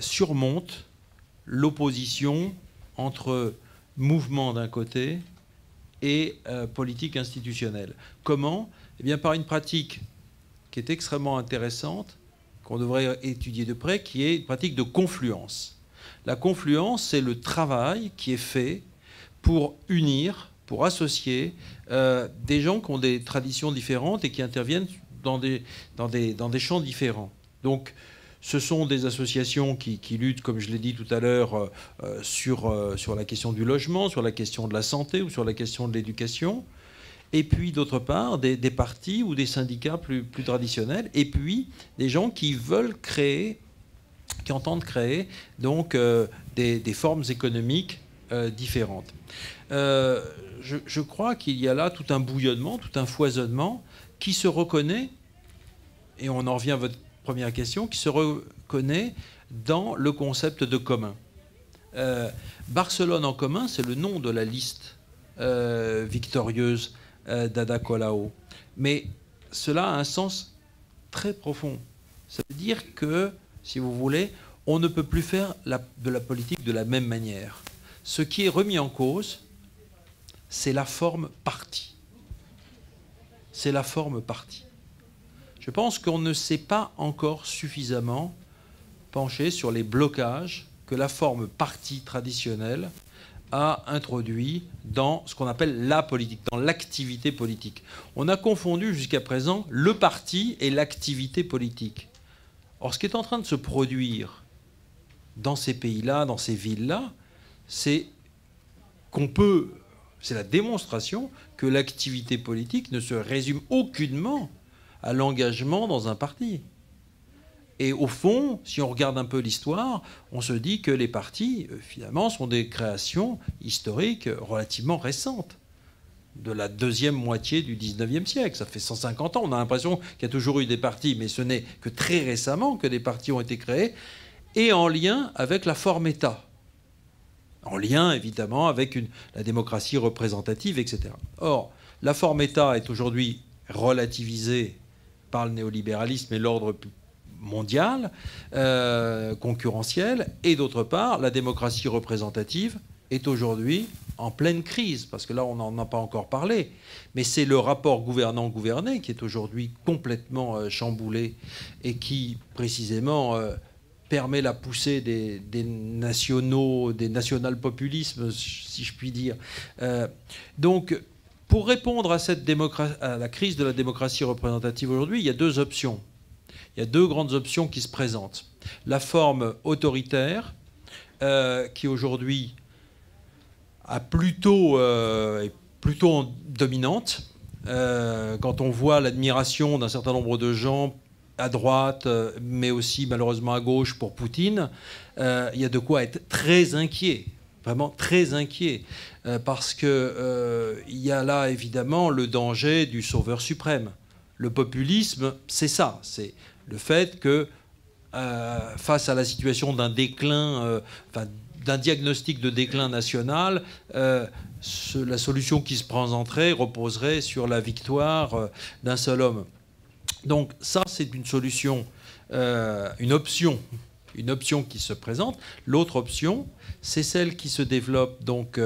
S3: surmonte l'opposition entre mouvement d'un côté et politique institutionnelle. Comment ? Eh bien, par une pratique qui est extrêmement intéressante, qu'on devrait étudier de près, qui est une pratique de confluence. La confluence, c'est le travail qui est fait pour unir, pour associer des gens qui ont des traditions différentes et qui interviennent dans des champs différents. Donc, ce sont des associations qui luttent, comme je l'ai dit tout à l'heure, sur la question du logement, sur la question de la santé ou sur la question de l'éducation. Et puis, d'autre part, des partis ou des syndicats plus traditionnels. Et puis, des gens qui veulent créer, qui entendent créer donc, des formes économiques différentes. Je crois qu'il y a là tout un bouillonnement, tout un foisonnement qui se reconnaît, et on en revient à votre première question, qui se reconnaît dans le concept de commun. Barcelone en commun, c'est le nom de la liste victorieuse d'Ada Colau. Mais cela a un sens très profond. Ça veut dire que, si vous voulez, on ne peut plus faire de la politique de la même manière. Ce qui est remis en cause, c'est la forme parti. C'est la forme parti. Je pense qu'on ne s'est pas encore suffisamment penché sur les blocages que la forme parti traditionnelle a introduit dans ce qu'on appelle la politique, dans l'activité politique. On a confondu jusqu'à présent le parti et l'activité politique. Or, ce qui est en train de se produire dans ces pays-là, dans ces villes-là, c'est la démonstration que l'activité politique ne se résume aucunement à l'engagement dans un parti. Et au fond, si on regarde un peu l'histoire, on se dit que les partis, finalement, sont des créations historiques relativement récentes, de la deuxième moitié du 19e siècle. Ça fait 150 ans. On a l'impression qu'il y a toujours eu des partis, mais ce n'est que très récemment que des partis ont été créés, et en lien avec la forme État. En lien, évidemment, avec la démocratie représentative, etc. Or, la forme État est aujourd'hui relativisée par le néolibéralisme et l'ordre mondial, concurrentiel, et d'autre part, la démocratie représentative est aujourd'hui en pleine crise, parce que là, on n'en a pas encore parlé, mais c'est le rapport gouvernant-gouverné qui est aujourd'hui complètement chamboulé et qui, précisément, permet la poussée des national-populismes, si je puis dire. Donc, pour répondre à la crise de la démocratie représentative aujourd'hui, il y a deux options. Il y a deux grandes options qui se présentent. La forme autoritaire, qui aujourd'hui est plutôt dominante. Quand on voit l'admiration d'un certain nombre de gens à droite, mais aussi malheureusement à gauche pour Poutine, il y a de quoi être très inquiet, vraiment très inquiet, parce qu'il y a là évidemment le danger du sauveur suprême. Le populisme, c'est ça, c'est le fait que face à la situation d'un déclin, d'un diagnostic de déclin national, la solution qui se présenterait reposerait sur la victoire d'un seul homme. Donc ça, c'est une solution, une option qui se présente. L'autre option, c'est celle qui se développe donc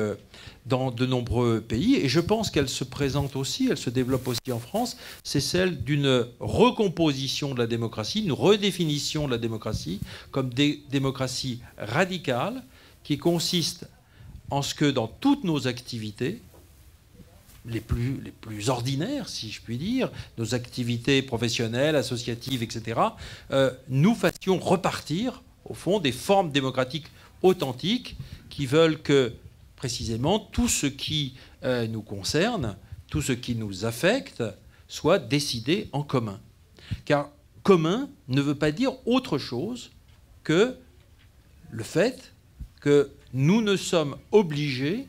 S3: dans de nombreux pays, et je pense qu'elle se présente aussi, elle se développe aussi en France, c'est celle d'une recomposition de la démocratie, une redéfinition de la démocratie comme démocratie radicale, qui consiste en ce que dans toutes nos activités, les plus ordinaires, si je puis dire, nos activités professionnelles, associatives, etc., nous fassions repartir, au fond, des formes démocratiques authentiques qui veulent que, précisément tout ce qui nous concerne, tout ce qui nous affecte, soit décidé en commun. Car commun ne veut pas dire autre chose que le fait que nous ne sommes obligés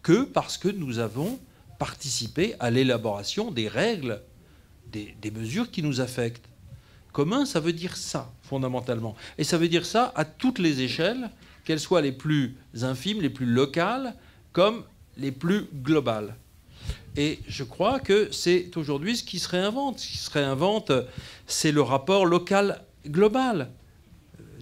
S3: que parce que nous avons participé à l'élaboration des règles, des mesures qui nous affectent. Commun, ça veut dire ça, fondamentalement. Et ça veut dire ça à toutes les échelles, qu'elles soient les plus infimes, les plus locales, comme les plus globales. Et je crois que c'est aujourd'hui ce qui se réinvente. Ce qui se réinvente, c'est le rapport local-global.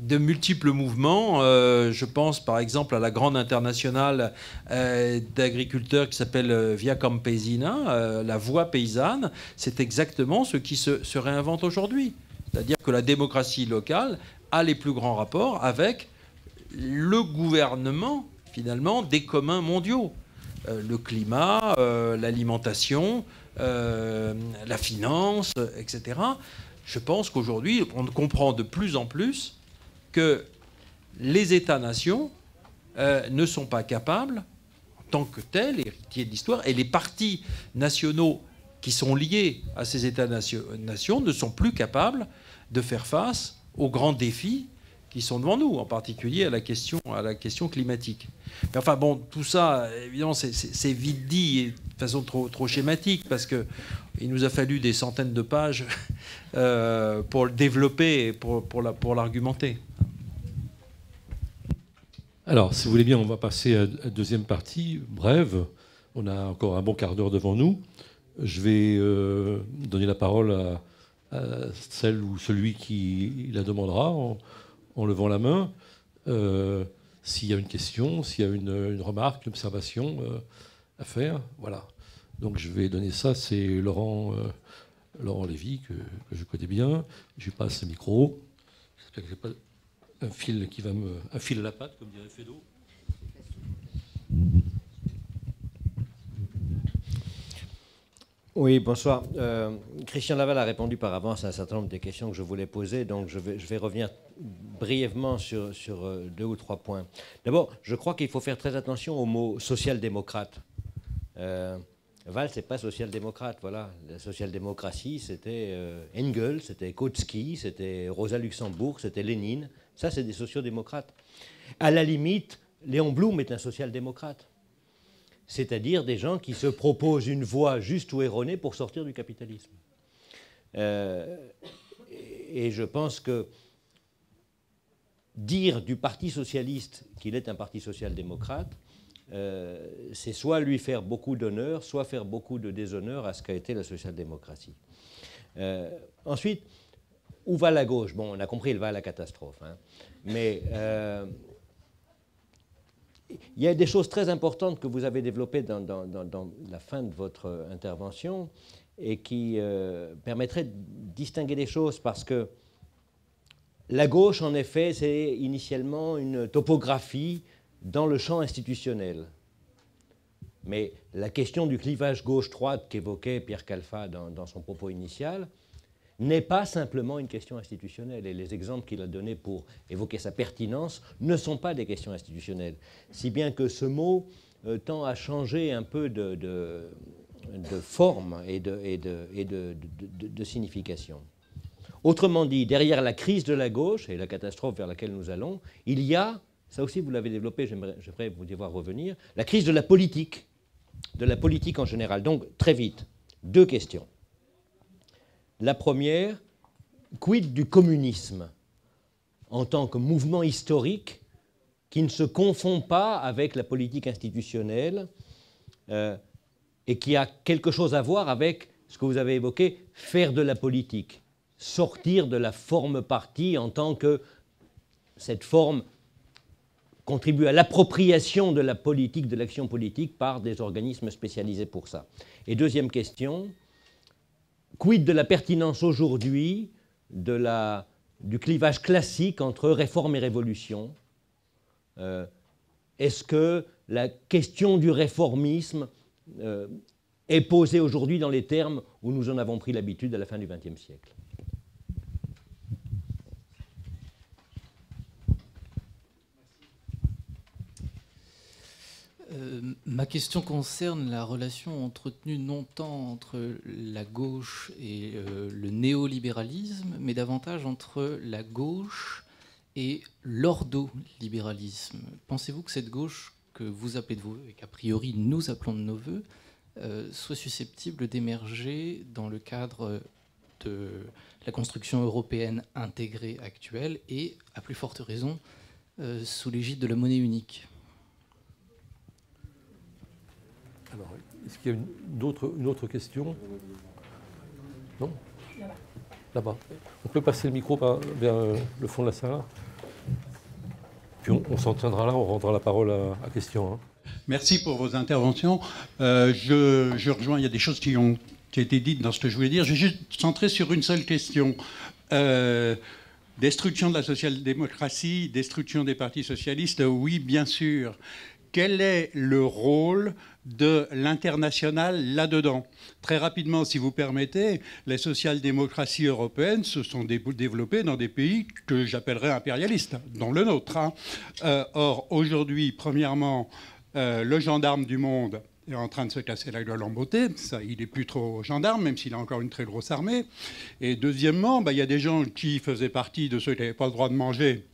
S3: De multiples mouvements, je pense par exemple à la grande internationale d'agriculteurs qui s'appelle Via Campesina, la voie paysanne, c'est exactement ce qui se réinvente aujourd'hui. C'est-à-dire que la démocratie locale a les plus grands rapports avec le gouvernement, finalement, des communs mondiaux. Le climat, l'alimentation, la finance, etc. Je pense qu'aujourd'hui, on comprend de plus en plus que les États-nations ne sont pas capables, en tant que tels, héritiers de l'histoire, et les partis nationaux qui sont liés à ces États-nations ne sont plus capables de faire face aux grands défis qui sont devant nous, en particulier à la question climatique. Mais enfin bon, tout ça, évidemment, c'est vite dit et de façon trop schématique, parce qu'il nous a fallu des centaines de pages pour le développer et pour l'argumenter.
S1: Alors, si vous voulez bien, on va passer à la deuxième partie, brève. On a encore un bon quart d'heure devant nous. Je vais donner la parole à celle ou celui qui la demandera en levant la main. S'il y a une question, s'il y a une remarque, une observation à faire. Voilà. Donc je vais donner ça, c'est Laurent Lévy, que je connais bien. Je lui passe le micro. J'espère que je n'ai pas un fil qui va un fil à la patte, comme dirait Fédo.
S5: Oui, bonsoir. Christian Laval a répondu par avance à un certain nombre des questions que je voulais poser, donc je vais revenir brièvement sur 2 ou 3 points. D'abord, je crois qu'il faut faire très attention au mot social-démocrate. Valls n'est pas social-démocrate, voilà. La social-démocratie, c'était Engels, c'était Kautsky, c'était Rosa Luxembourg, c'était Lénine. Ça, c'est des sociodémocrates. À la limite, Léon Blum est un social-démocrate. C'est-à-dire des gens qui se proposent une voie juste ou erronée pour sortir du capitalisme. Et je pense que dire du Parti socialiste qu'il est un parti social-démocrate, c'est soit lui faire beaucoup d'honneur, soit faire beaucoup de déshonneur à ce qu'a été la social-démocratie. Ensuite, où va la gauche? Bon, on a compris, elle va à la catastrophe. Hein. Mais il y a des choses très importantes que vous avez développées dans la fin de votre intervention et qui permettraient de distinguer les choses, parce que la gauche, en effet, c'est initialement une topographie dans le champ institutionnel. Mais la question du clivage gauche-droite qu'évoquait Pierre Khalfa dans son propos initial n'est pas simplement une question institutionnelle. Et les exemples qu'il a donnés pour évoquer sa pertinence ne sont pas des questions institutionnelles. Si bien que ce mot tend à changer un peu de forme et de signification. Autrement dit, derrière la crise de la gauche et la catastrophe vers laquelle nous allons, il y a, ça aussi vous l'avez développé, j'aimerais vous y voir revenir, la crise de la politique en général. Donc, très vite, 2 questions. La première, quid du communisme en tant que mouvement historique qui ne se confond pas avec la politique institutionnelle et qui a quelque chose à voir avec ce que vous avez évoqué, faire de la politique, sortir de la forme parti en tant que cette forme contribue à l'appropriation de la politique, de l'action politique par des organismes spécialisés pour ça. Et deuxième question, quid de la pertinence aujourd'hui du clivage classique entre réforme et révolution? Est-ce que la question du réformisme est posée aujourd'hui dans les termes où nous en avons pris l'habitude à la fin du XXe siècle?
S6: Ma question concerne la relation entretenue non tant entre la gauche et le néolibéralisme, mais davantage entre la gauche et l'ordolibéralisme. Pensez-vous que cette gauche que vous appelez de vos voeux, et qu'a priori nous appelons de nos voeux, soit susceptible d'émerger dans le cadre de la construction européenne intégrée actuelle et, à plus forte raison, sous l'égide de la monnaie unique?
S1: Alors, est-ce qu'il y a une autre question? Non? Là-bas. On peut passer le micro vers le fond de la salle. Puis on s'en tiendra là, on rendra la parole à question. Hein.
S7: Merci pour vos interventions. Je rejoins, il y a des choses qui ont été dites dans ce que je voulais dire. Je vais juste centrer sur une seule question. Destruction de la social-démocratie, destruction des partis socialistes, oui, bien sûr. Quel est le rôle de l'international là-dedans? Très rapidement, si vous permettez, les social-démocraties européennes se sont développées dans des pays que j'appellerais impérialistes, dont le nôtre. Hein. Or, aujourd'hui, premièrement, le gendarme du monde est en train de se casser la gueule en beauté. Ça, il n'est plus trop gendarme, même s'il a encore une très grosse armée. Et deuxièmement, il y a des gens qui faisaient partie de ceux qui n'avaient pas le droit de manger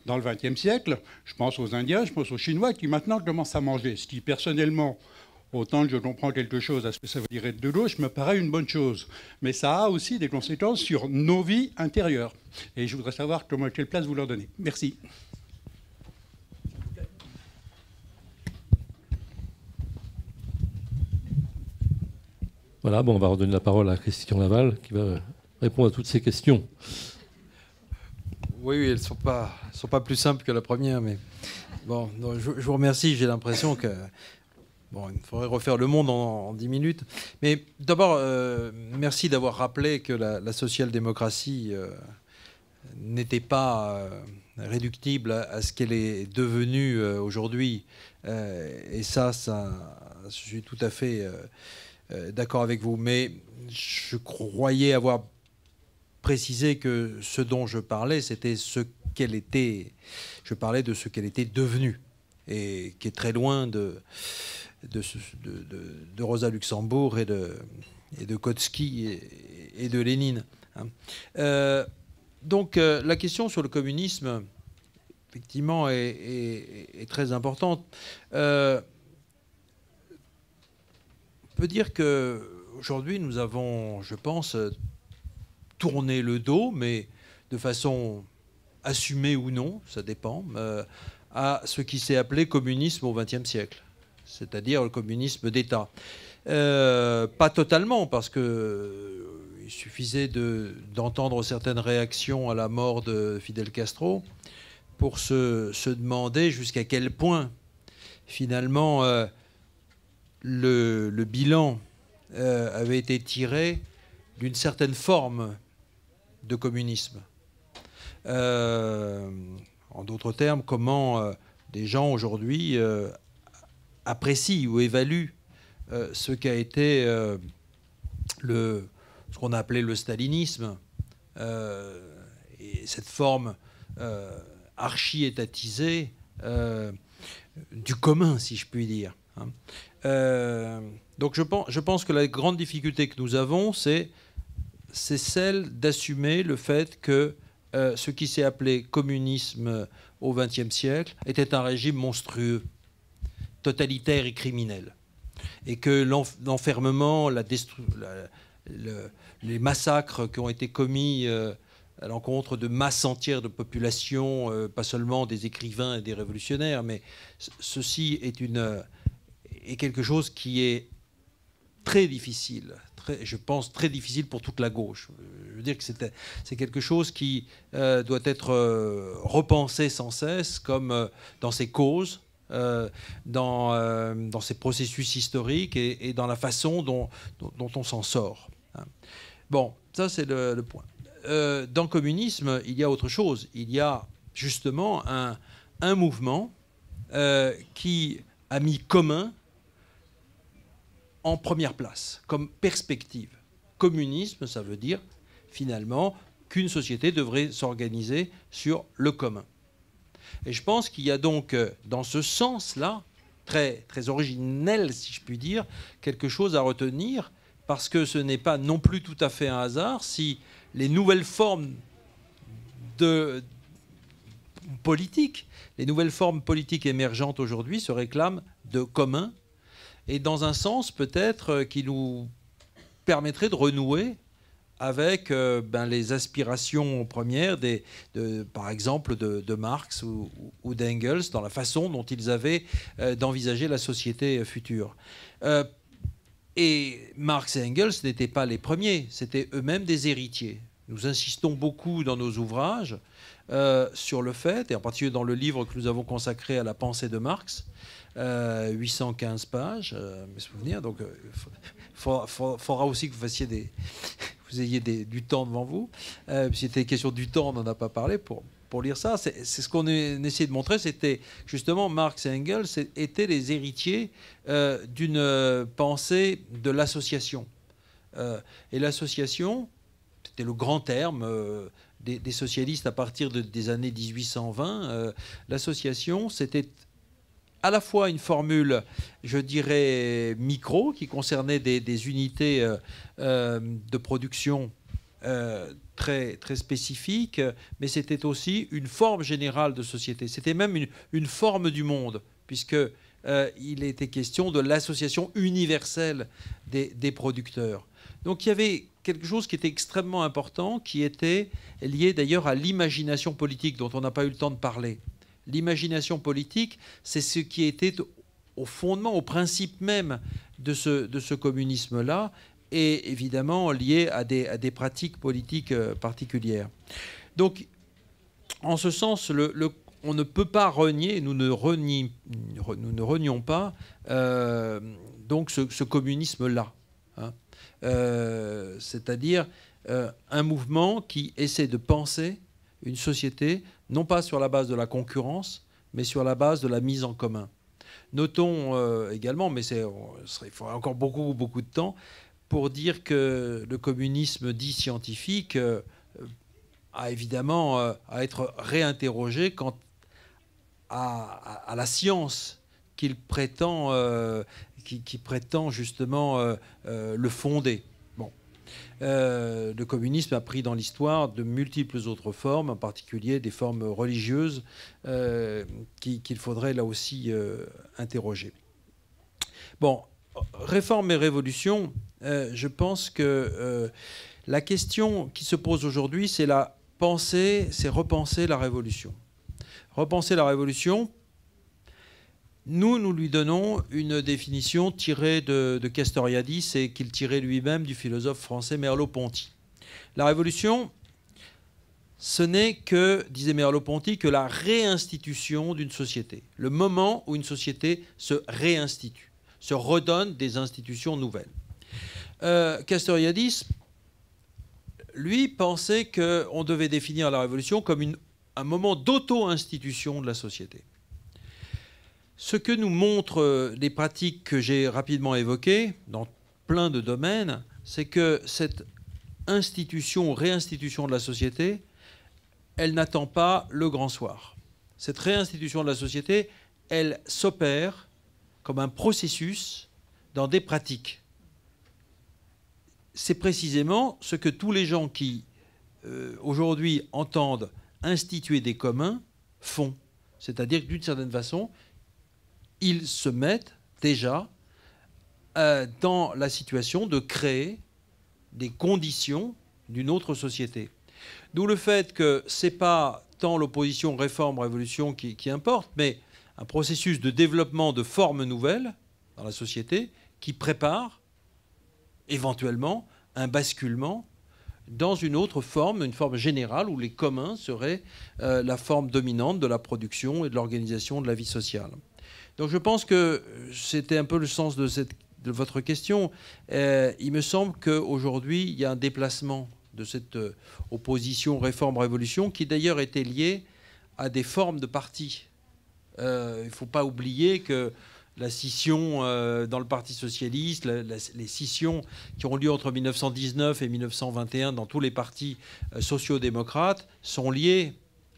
S7: dans le XXe siècle. Je pense aux Indiens, je pense aux Chinois qui maintenant commencent à manger. Ce qui, personnellement, autant que je comprends quelque chose à ce que ça veut dire être de gauche, me paraît une bonne chose. Mais ça a aussi des conséquences sur nos vies intérieures. Et je voudrais savoir quelle place vous leur donnez. Merci.
S1: Voilà, bon, on va redonner la parole à Christian Laval qui va répondre à toutes ces questions.
S3: Oui, elles ne sont pas plus simples que la première, mais bon, non, je vous remercie. J'ai l'impression que bon, il faudrait refaire le monde en 10 minutes. Mais d'abord, merci d'avoir rappelé que la social-démocratie n'était pas réductible à ce qu'elle est devenue aujourd'hui. Et ça, je suis tout à fait d'accord avec vous. Mais je croyais avoir précisé que ce dont je parlais, c'était ce qu'elle était. Je parlais de ce qu'elle était devenue, et qui est très loin de Rosa Luxembourg et de Kautsky et de Lénine. Hein. Donc la question sur le communisme, effectivement, est très importante. On peut dire qu'aujourd'hui, nous avons, je pense, tourné le dos, mais de façon assumée ou non, ça dépend, à ce qui s'est appelé communisme au XXe siècle, c'est-à-dire le communisme d'État. Pas totalement, parce qu'il suffisait d'entendre certaines réactions à la mort de Fidel Castro pour se demander jusqu'à quel point, finalement, le bilan avait été tiré d'une certaine forme de communisme. En d'autres termes, comment des gens aujourd'hui apprécient ou évaluent ce qu'a été ce qu'on a appelé le stalinisme, et cette forme archi-étatisée du commun, si je puis dire. Hein. Donc je pense que la grande difficulté que nous avons, c'est celle d'assumer le fait que ce qui s'est appelé communisme au XXe siècle était un régime monstrueux, totalitaire et criminel. Et que l'enfermement, les massacres qui ont été commis à l'encontre de masses entières de population, pas seulement des écrivains et des révolutionnaires, mais ceci est quelque chose qui est très difficile, je pense très difficile pour toute la gauche. Je veux dire que c'est quelque chose qui doit être repensé sans cesse, comme dans ses causes, dans ses processus historiques et dans la façon dont on s'en sort. Hein. Bon, ça c'est le point. Dans le communisme, il y a autre chose. Il y a justement un mouvement qui a mis commun en première place, comme perspective. Communisme, ça veut dire, finalement, qu'une société devrait s'organiser sur le commun. Et je pense qu'il y a donc, dans ce sens-là, très, très originel, si je puis dire, quelque chose à retenir, parce que ce n'est pas non plus tout à fait un hasard si les nouvelles formes politiques, les nouvelles formes politiques émergentes aujourd'hui se réclament de commun, et dans un sens peut-être qui nous permettrait de renouer avec les aspirations premières, par exemple, de Marx ou d'Engels, dans la façon dont ils avaient d'envisager la société future. Et Marx et Engels n'étaient pas les premiers, c'était eux-mêmes des héritiers. Nous insistons beaucoup dans nos ouvrages sur le fait, et en particulier dans le livre que nous avons consacré à la pensée de Marx, 815 pages, mes souvenirs, donc il faudra aussi que vous ayez du temps devant vous. Si c'était question du temps, on n'en a pas parlé pour lire ça. C'est ce qu'on essayait de montrer, c'était justement Marx et Engels étaient les héritiers d'une pensée de l'association. Et l'association, c'était le grand terme des socialistes à partir des années 1820. L'association, c'était à la fois une formule, je dirais, micro, qui concernait des unités de production très, très spécifiques, mais c'était aussi une forme générale de société. C'était même une forme du monde, puisqu'il était question de l'association universelle des producteurs. Donc il y avait quelque chose qui était extrêmement important, qui était lié d'ailleurs à l'imagination politique, dont on n'a pas eu le temps de parler. L'imagination politique, c'est ce qui était au fondement, au principe même de ce communisme-là, et évidemment lié à des pratiques politiques particulières. Donc, en ce sens, on ne peut pas renier, nous ne renions pas donc ce communisme-là. Hein. C'est-à-dire un mouvement qui essaie de penser une société non pas sur la base de la concurrence, mais sur la base de la mise en commun. Notons également, mais il faudrait encore beaucoup, beaucoup de temps, pour dire que le communisme dit scientifique a évidemment à être réinterrogé quant à la science qu'il prétend, qui prétend justement le fonder. Le communisme a pris dans l'histoire de multiples autres formes, en particulier des formes religieuses qu'il faudrait là aussi interroger. Bon, réforme et révolution, je pense que la question qui se pose aujourd'hui, c'est repenser la révolution. Repenser la révolution, nous lui donnons une définition tirée de Castoriadis et qu'il tirait lui-même du philosophe français Merleau-Ponty. La révolution, ce n'est que, disait Merleau-Ponty, que la réinstitution d'une société. Le moment où une société se réinstitue, se redonne des institutions nouvelles. Castoriadis, lui, pensait qu'on devait définir la révolution comme un moment d'auto-institution de la société. Ce que nous montrent les pratiques que j'ai rapidement évoquées dans plein de domaines, c'est que cette institution ou réinstitution de la société, elle n'attend pas le grand soir. Cette réinstitution de la société, elle s'opère comme un processus dans des pratiques. C'est précisément ce que tous les gens qui, aujourd'hui, entendent instituer des communs font. C'est-à-dire que, d'une certaine façon, ils se mettent déjà dans la situation de créer des conditions d'une autre société. D'où le fait que ce n'est pas tant l'opposition réforme-révolution qui importe, mais un processus de développement de formes nouvelles dans la société qui prépare éventuellement un basculement dans une autre forme, une forme générale où les communs seraient la forme dominante de la production et de l'organisation de la vie sociale. Donc je pense que c'était un peu le sens de votre question. Il me semble qu'aujourd'hui, il y a un déplacement de cette opposition réforme-révolution qui d'ailleurs était liée à des formes de partis. Il ne faut pas oublier que la scission dans le Parti socialiste, les scissions qui ont lieu entre 1919 et 1921 dans tous les partis sociaux-démocrates sont liées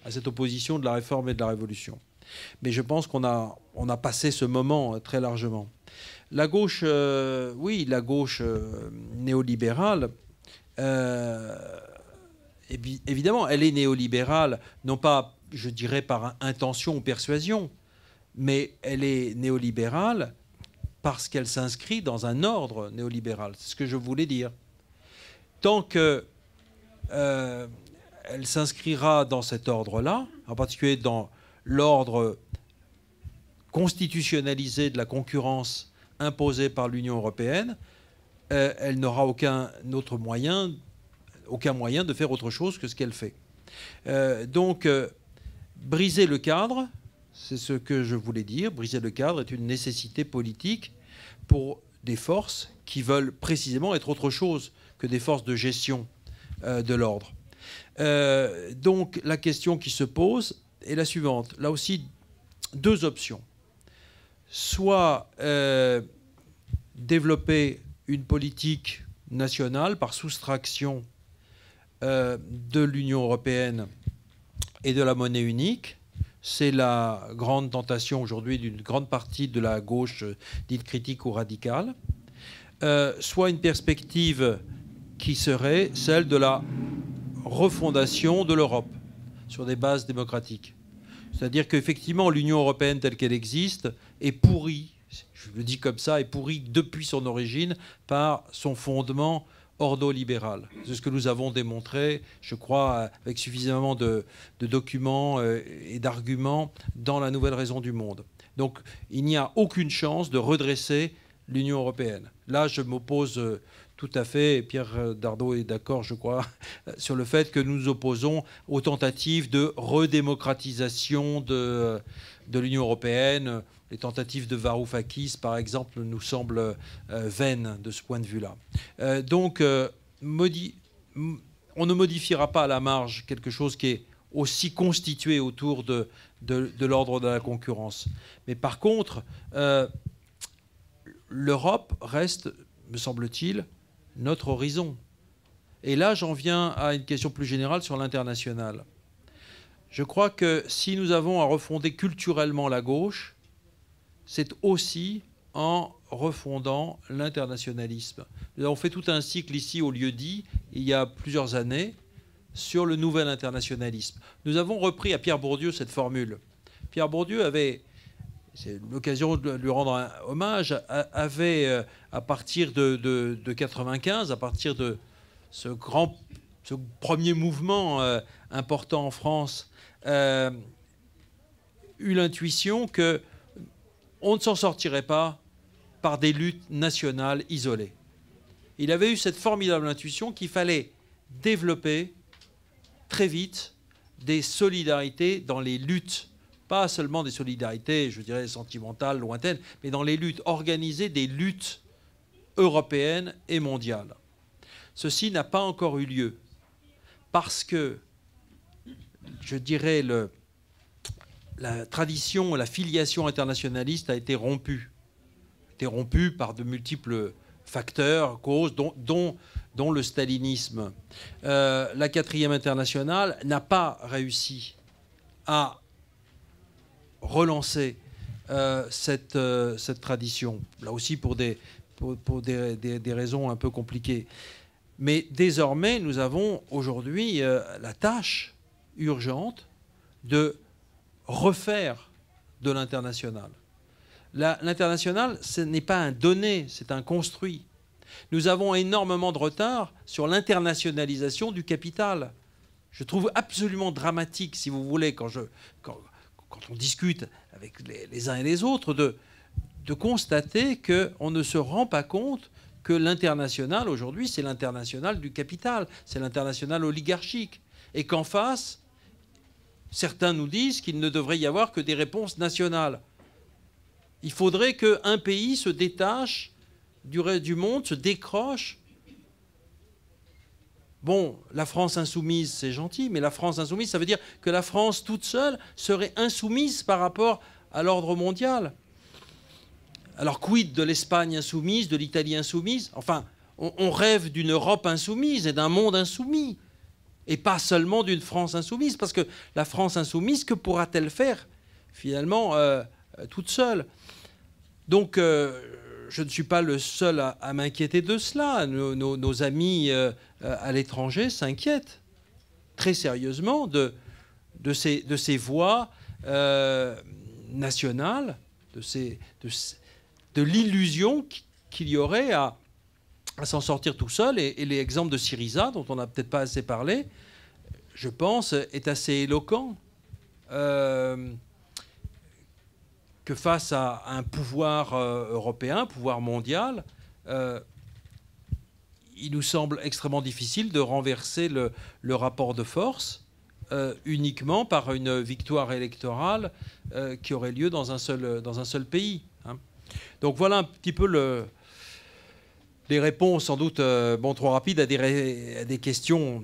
S3: à cette opposition de la réforme et de la révolution. Mais je pense qu'on a passé ce moment très largement. La gauche, oui, la gauche néolibérale, évidemment, elle est néolibérale, non pas, je dirais, par intention ou persuasion, mais elle est néolibérale parce qu'elle s'inscrit dans un ordre néolibéral. C'est ce que je voulais dire. Tant que elle s'inscrira dans cet ordre-là, en particulier dans l'ordre constitutionnalisé de la concurrence imposée par l'Union européenne, elle n'aura aucun moyen de faire autre chose que ce qu'elle fait. Donc, briser le cadre, c'est ce que je voulais dire. Briser le cadre est une nécessité politique pour des forces qui veulent précisément être autre chose que des forces de gestion de l'ordre. Donc, la question qui se pose est la suivante. Là aussi, deux options. Soit développer une politique nationale par soustraction de l'Union européenne et de la monnaie unique. C'est la grande tentation aujourd'hui d'une grande partie de la gauche dite critique ou radicale. Soit une perspective qui serait celle de la refondation de l'Europe sur des bases démocratiques. C'est-à-dire qu'effectivement, l'Union européenne telle qu'elle existe est pourrie, je le dis comme ça, est pourrie depuis son origine par son fondement ordolibéral. C'est ce que nous avons démontré, je crois, avec suffisamment de documents et d'arguments dans la Nouvelle Raison du Monde. Donc, il n'y a aucune chance de redresser l'Union européenne. Là, je m'oppose tout à fait, et Pierre Dardot est d'accord, je crois, sur le fait que nous nous opposons aux tentatives de redémocratisation de l'Union européenne. Les tentatives de Varoufakis, par exemple, nous semblent vaines de ce point de vue-là. Donc, on ne modifiera pas à la marge quelque chose qui est aussi constitué autour de l'ordre de la concurrence. Mais par contre, l'Europe reste, me semble-t-il, notre horizon. Et là, j'en viens à une question plus générale sur l'international. Je crois que si nous avons à refonder culturellement la gauche, c'est aussi en refondant l'internationalisme. Nous avons fait tout un cycle ici au lieu-dit, il y a plusieurs années, sur le nouvel internationalisme. Nous avons repris à Pierre Bourdieu cette formule. Pierre Bourdieu avait, c'est l'occasion de lui rendre un hommage, avait, à partir de 1995, à partir de ce premier mouvement important en France, eu l'intuition que on ne s'en sortirait pas par des luttes nationales isolées. Il avait eu cette formidable intuition qu'il fallait développer très vite des solidarités dans les luttes, pas seulement des solidarités, je dirais, sentimentales, lointaines, mais dans les luttes, organiser des luttes européennes et mondiales. Ceci n'a pas encore eu lieu parce que, je dirais, la tradition, la filiation internationaliste a été rompue. Par de multiples facteurs, causes, dont le stalinisme. La 4e internationale n'a pas réussi à relancer cette tradition, là aussi pour des raisons un peu compliquées. Mais désormais, nous avons aujourd'hui la tâche urgente de refaire de l'international. L'international, ce n'est pas un donné, c'est un construit. Nous avons énormément de retard sur l'internationalisation du capital. Je trouve absolument dramatique, si vous voulez, quand on discute avec les uns et les autres, de constater qu'on ne se rend pas compte que l'international, aujourd'hui, c'est l'international du capital, c'est l'international oligarchique. Et qu'en face, certains nous disent qu'il ne devrait y avoir que des réponses nationales. Il faudrait qu'un pays se détache du reste du monde, se décroche. Bon, la France insoumise, c'est gentil, mais la France insoumise, ça veut dire que la France toute seule serait insoumise par rapport à l'ordre mondial. Alors, quid de l'Espagne insoumise, de l'Italie insoumise? Enfin, on rêve d'une Europe insoumise et d'un monde insoumis. Et pas seulement d'une France insoumise. Parce que la France insoumise, que pourra-t-elle faire finalement, toute seule. Donc, je ne suis pas le seul à m'inquiéter de cela. Nos amis à l'étranger s'inquiètent très sérieusement de ces voix nationales, de l'illusion qu'il y aurait à s'en sortir tout seul. Et l'exemple de Syriza, dont on n'a peut-être pas assez parlé, je pense, est assez éloquent. Que face à un pouvoir européen, un pouvoir mondial, il nous semble extrêmement difficile de renverser le rapport de force uniquement par une victoire électorale qui aurait lieu dans un seul pays. Hein. Donc voilà un petit peu les réponses, sans doute trop rapides, à des questions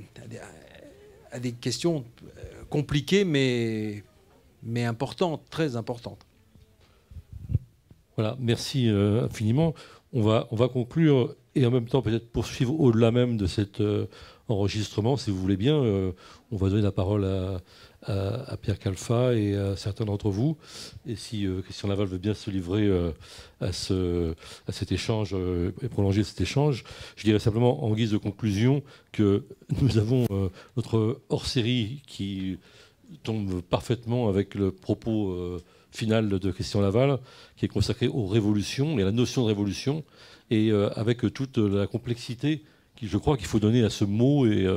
S3: compliquées, mais importantes, très importantes.
S1: Voilà, merci infiniment. On va conclure et en même temps peut-être poursuivre au-delà même de cet enregistrement, si vous voulez bien. On va donner la parole à Pierre Khalfa et à certains d'entre vous. Et si Christian Laval veut bien se livrer à cet échange et prolonger cet échange, je dirais simplement en guise de conclusion que nous avons notre hors-série qui tombe parfaitement avec le propos final de Christian Laval, qui est consacré aux révolutions et à la notion de révolution, et avec toute la complexité je crois qu'il faut donner à ce mot. Et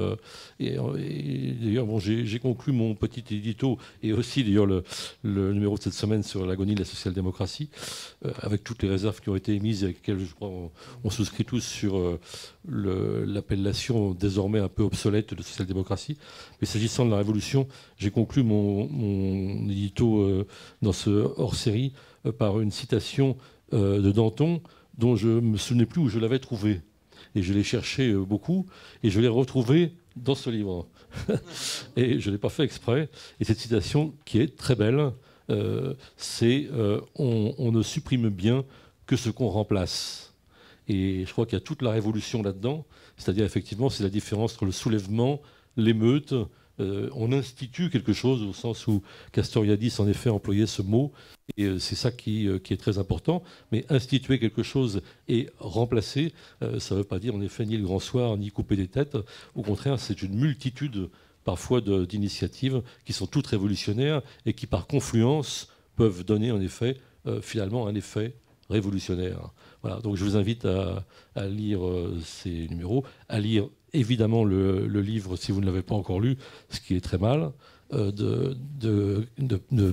S1: d'ailleurs, bon, j'ai conclu mon petit édito, et aussi d'ailleurs le numéro de cette semaine sur l'agonie de la social-démocratie, avec toutes les réserves qui ont été émises et avec lesquelles je crois on souscrit tous sur l'appellation désormais un peu obsolète de social-démocratie. Mais s'agissant de la révolution, j'ai conclu mon édito dans ce hors-série par une citation de Danton dont je ne me souvenais plus où je l'avais trouvée. Et je l'ai cherché beaucoup, et je l'ai retrouvé dans ce livre. Et je ne l'ai pas fait exprès. Et cette citation, qui est très belle, c'est on ne supprime bien que ce qu'on remplace. Et je crois qu'il y a toute la révolution là-dedans. C'est-à-dire, effectivement, c'est la différence entre le soulèvement, l'émeute. On institue quelque chose, au sens où Castoriadis, en effet, employait ce mot. Et c'est ça qui est très important. Mais instituer quelque chose et remplacer, ça ne veut pas dire, en effet, ni le grand soir, ni couper des têtes. Au contraire, c'est une multitude, parfois, d'initiatives qui sont toutes révolutionnaires et qui, par confluence, peuvent donner, en effet, finalement, un effet révolutionnaire. Voilà. Donc, je vous invite à lire ces numéros, à lire évidemment le livre, si vous ne l'avez pas encore lu, ce qui est très mal, de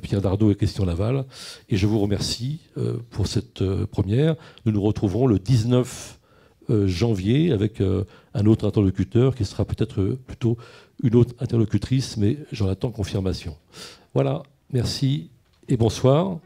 S1: Pierre Dardot et Christian Laval. Et je vous remercie pour cette première. Nous nous retrouverons le 19 janvier avec un autre interlocuteur qui sera peut-être plutôt une autre interlocutrice, mais j'en attends confirmation. Voilà, merci et bonsoir.